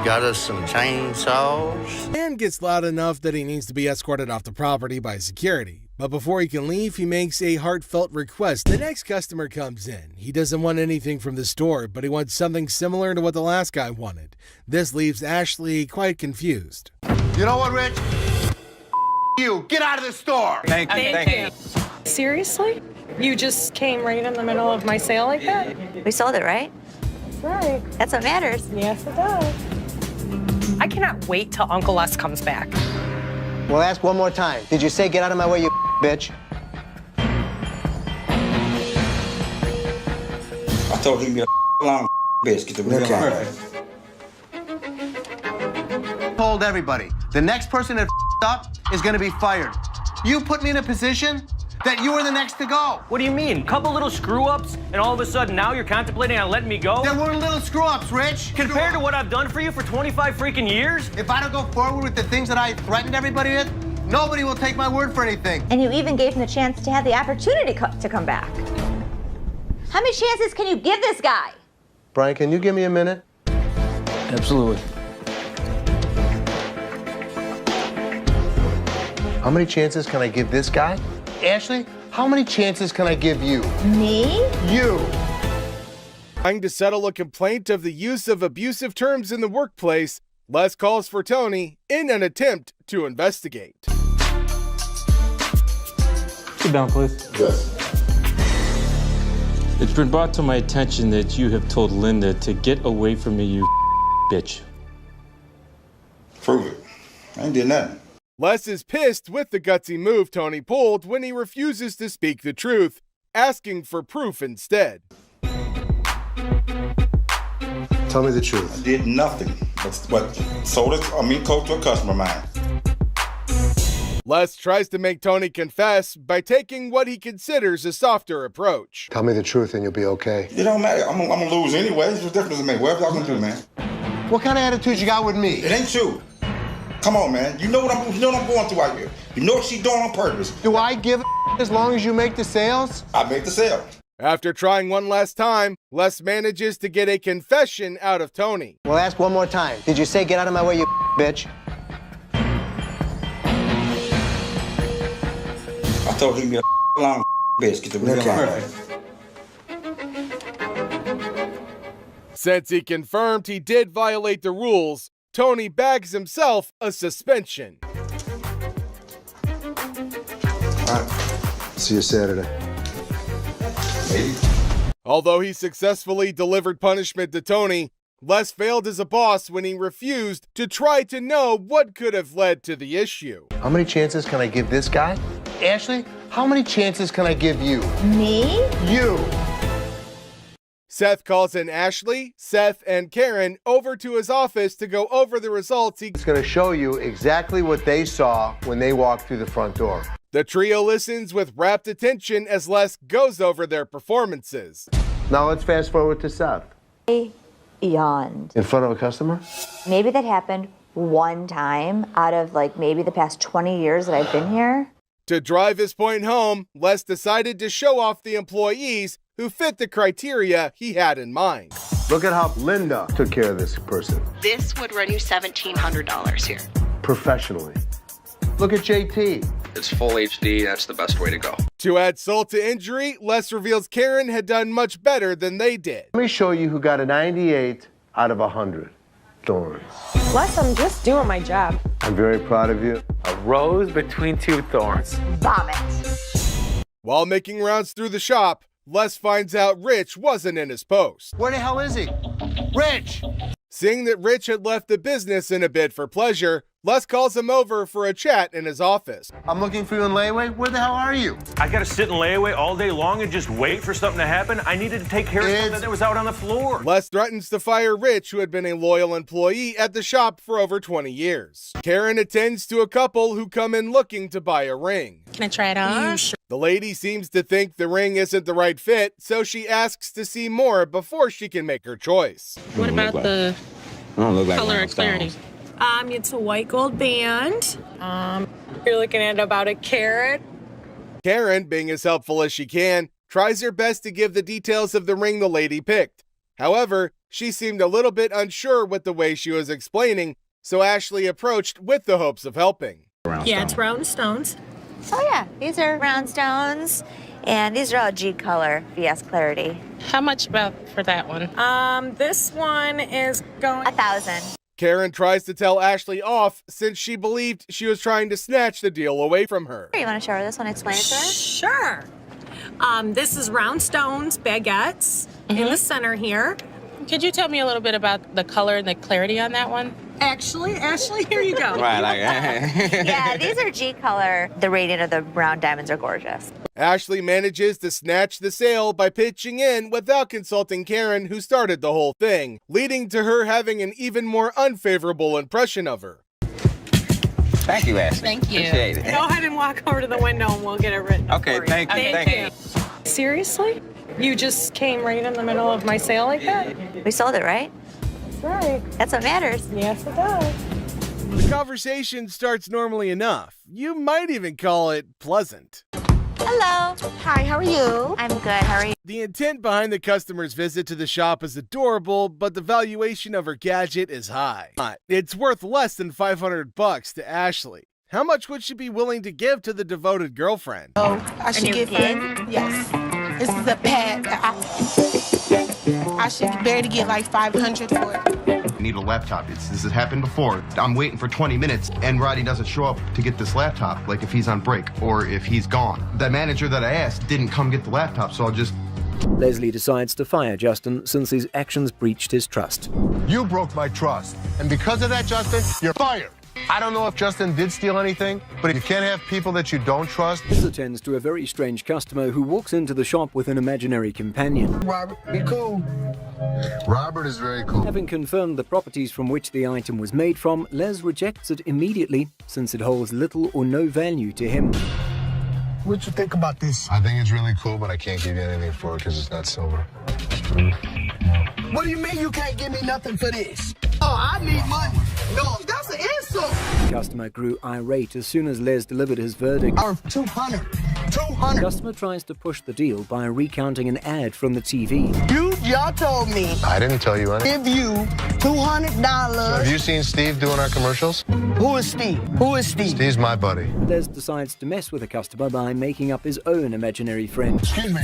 Got us some chainsaws. Man gets loud enough that he needs to be escorted off the property by security. But before he can leave, he makes a heartfelt request. The next customer comes in. He doesn't want anything from the store, but he wants something similar to what the last guy wanted. This leaves Ashley quite confused. You know what, Rich? You, get out of the store. Thank you. Seriously? You just came right in the middle of my sale like that? We sold it, right? That's right. That's what matters. Yes, it does. I cannot wait till Uncle Les comes back. Well, ask one more time. Did you say get out of my way, you bitch? I told him you a long bitch. Get the real Told everybody, the next person that up is gonna be fired. You put me in a position that you were the next to go. What do you mean? Couple little screw-ups, and all of a sudden now you're contemplating on letting me go? There were little screw-ups, Rich. Compared to what I've done for you for 25 freaking years? If I don't go forward with the things that I threatened everybody with, nobody will take my word for anything. And you even gave him the chance to have the opportunity to come back. How many chances can you give this guy? Brian, can you give me a minute? Absolutely. How many chances can I give this guy? Ashley, how many chances can I give you? Me? You. Trying to settle a complaint of the use of abusive terms in the workplace, Les calls for Tony in an attempt to investigate. Sit down, please. Yes. It's been brought to my attention that you have told Linda to get away from me, you bitch. Prove it. I ain't did nothing. Les is pissed with the gutsy move Tony pulled when he refuses to speak the truth, asking for proof instead. Tell me the truth. I did nothing but sold it, coach to a customer of mine. Les tries to make Tony confess by taking what he considers a softer approach. Tell me the truth and you'll be okay. It don't matter. I'm gonna lose anyway. What's the difference to me? Whatever y'all gonna do, man. What kind of attitude you got with me? It ain't you. Come on, man. You know what I'm going through out here. You know what she's doing on purpose. Do I give a as long as you make the sales? I make the sale. After trying one last time, Les manages to get a confession out of Tony. Well, ask one more time. Did you say get out of my way, you bitch? told him to be a long bitch. Get the real line. Since he confirmed he did violate the rules, Tony bags himself a suspension. All right. See you Saturday. Maybe. Although he successfully delivered punishment to Tony, Les failed as a boss when he refused to try to know what could have led to the issue. How many chances can I give this guy? Ashley, how many chances can I give you? Me? You. Seth calls in Ashley, Seth, and Karen over to his office to go over the results. It's going to show you exactly what they saw when they walked through the front door. The trio listens with rapt attention as Les goes over their performances. Now let's fast forward to Seth. Yawned. In front of a customer? Maybe that happened one time out of like maybe the past 20 years that I've been here. To drive his point home, Les decided to show off the employees who fit the criteria he had in mind. Look at how Linda took care of this person. This would run you $1,700 here. Professionally. Look at JT. It's full HD, that's the best way to go. To add salt to injury, Les reveals Karen had done much better than they did. Let me show you who got a 98 out of 100. Thorns. Les, I'm just doing my job. I'm very proud of you. A rose between two thorns. Vomit. While making rounds through the shop, Les finds out Rich wasn't in his post. Where the hell is he? Rich! Seeing that Rich had left the business in a bid for pleasure, Les calls him over for a chat in his office. I'm looking for you in layaway. Where the hell are you? I gotta sit in layaway all day long and just wait for something to happen? I needed to take care of something that was out on the floor. Les threatens to fire Rich, who had been a loyal employee at the shop for over 20 years. Karen attends to a couple who come in looking to buy a ring. Can I try it on? The lady seems to think the ring isn't the right fit, so she asks to see more before she can make her choice. What about the color and clarity? It's a white gold band. You're looking at about a carat. Karen, being as helpful as she can, tries her best to give the details of the ring the lady picked. However, she seemed a little bit unsure with the way she was explaining, so Ashley approached with the hopes of helping. It's round stones. Oh yeah, these are round stones, and these are all G color, VS clarity. How much about for that one? This one is going 1,000. Karen tries to tell Ashley off since she believed she was trying to snatch the deal away from her. You want to show her this one? Explain it to her? Sure. This is round stones, baguettes in the center here. Could you tell me a little bit about the color and the clarity on that one? Ashley, here you go. Yeah, these are G color. The radiant of the round diamonds are gorgeous. Ashley manages to snatch the sale by pitching in without consulting Karen, who started the whole thing, leading to her having an even more unfavorable impression of her. Thank you, Ashley. Thank you. Appreciate it. Go ahead and walk over to the window and we'll get it written. Okay, for you. thank you. Thank you. Seriously? You just came right in the middle of my sale like that? We sold it, right? That's right. That's what matters. Yes, it does. The conversation starts normally enough. You might even call it pleasant. Hello. Hi, how are you? I'm good. How are you? The intent behind the customer's visit to the shop is adorable, but the valuation of her gadget is high. It's worth less than $500 to Ashley. How much would she be willing to give to the devoted girlfriend? Oh, I should give her. Yes. This is a pad. I should barely get like $500 for it. I need a laptop. This has happened before. I'm waiting for 20 minutes and Roddy doesn't show up to get this laptop, like if he's on break or if he's gone. The manager that I asked didn't come get the laptop, so I'll just... Leslie decides to fire Justin since his actions breached his trust. You broke my trust. And because of that, Justin, you're fired. I don't know if Justin did steal anything, but you can't have people that you don't trust. This attends to a very strange customer who walks into the shop with an imaginary companion. Robert, be cool. Robert is very cool. Having confirmed the properties from which the item was made from, Les rejects it immediately since it holds little or no value to him. What you think about this? I think it's really cool, but I can't give you anything for it because it's not silver. What do you mean you can't give me nothing for this? Oh, I need money. No, that's an insult. The customer grew irate as soon as Les delivered his verdict. Or 200. $200. The customer tries to push the deal by recounting an ad from the TV. Y'all told me I didn't tell you anything. give you $200. Have you seen Steve doing our commercials? Who is Steve? Who is Steve? Steve's my buddy. Les decides to mess with the customer by making up his own imaginary friend. Excuse me.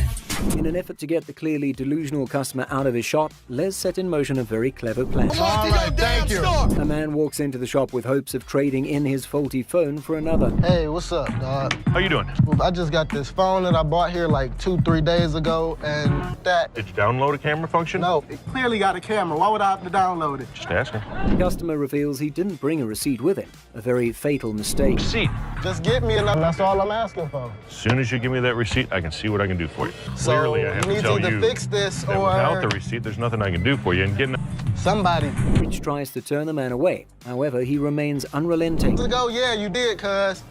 In an effort to get the clearly delusional customer out of his shop, Les set in motion a very clever plan. All right, thank you. A man walks into the shop with hopes of trading in his faulty phone for another. Hey, what's up, dog? How you doing? I just got this phone that I bought here like 2-3 days ago, and that... Did you download a camera function? No, it clearly got a camera. Why would I have to download it? Just asking. The customer reveals he didn't bring a receipt with him, a very fatal mistake. Receipt? Just get me enough. That's all I'm asking for. As soon as you give me that receipt, I can see what I can do for you. So Clearly, I have you to need tell to you fix this, that or... without the receipt, there's nothing I can do for you. And getting somebody. Rich tries to turn the man away. However, he remains unrelenting. Go, yeah, you did, cuz.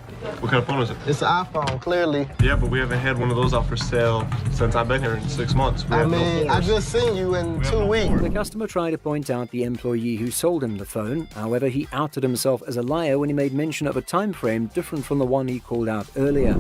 What kind of phone is it? It's an iPhone, clearly. Yeah, but we haven't had one of those out for sale since I've been here in 6 months. I mean, I just seen you in 2 weeks. The customer tried to point out the employee who sold him the phone. However, he outed himself as a liar when he made mention of a time frame different from the one he called out earlier.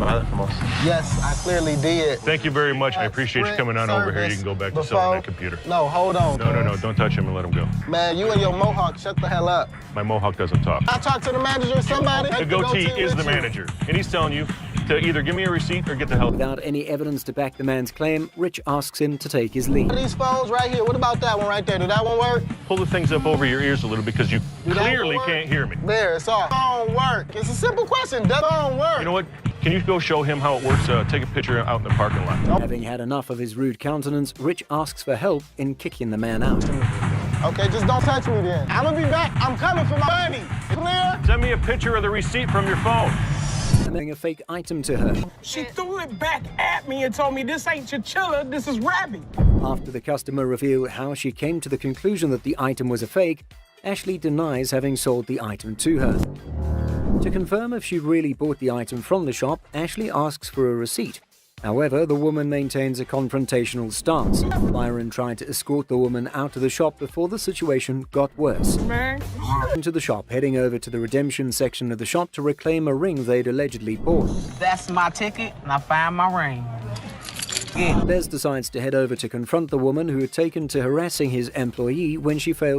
Yes, I clearly did. Thank you very much. I appreciate you coming on over here. You can go back to selling that computer. No, hold on. No. Don't touch him and let him go. Man, you and your mohawk, shut the hell up. My mohawk doesn't talk. I talked to the manager or somebody. The goatee is the manager, and he's telling you to either give me a receipt or get the hell. Without any evidence to back the man's claim, Rich asks him to take his lead. These phones right here, what about that one right there? Did that one work? Pull the things up over your ears a little because you clearly can't hear me. There, it's off. Phone work. It's a simple question. Does phone work? You know what? Can you go show him how it works? Take a picture out in the parking lot. Having had enough of his rude countenance, Rich asks for help in kicking the man out. Okay, just don't touch me then. I'm gonna be back. I'm coming for my money. Clear? Send me a picture of the receipt from your phone. Handing a fake item to her. She threw it back at me and told me this ain't chinchilla, this is rabbit. After the customer revealed how she came to the conclusion that the item was a fake, Ashley denies having sold the item to her. To confirm if she really bought the item from the shop, Ashley asks for a receipt. However, the woman maintains a confrontational stance. Byron tried to escort the woman out of the shop before the situation got worse. Into the shop, heading over to the redemption section of the shop to reclaim a ring they'd allegedly bought. That's my ticket, and I found my ring. Les decides to head over to confront the woman who had taken to harassing his employee when she failed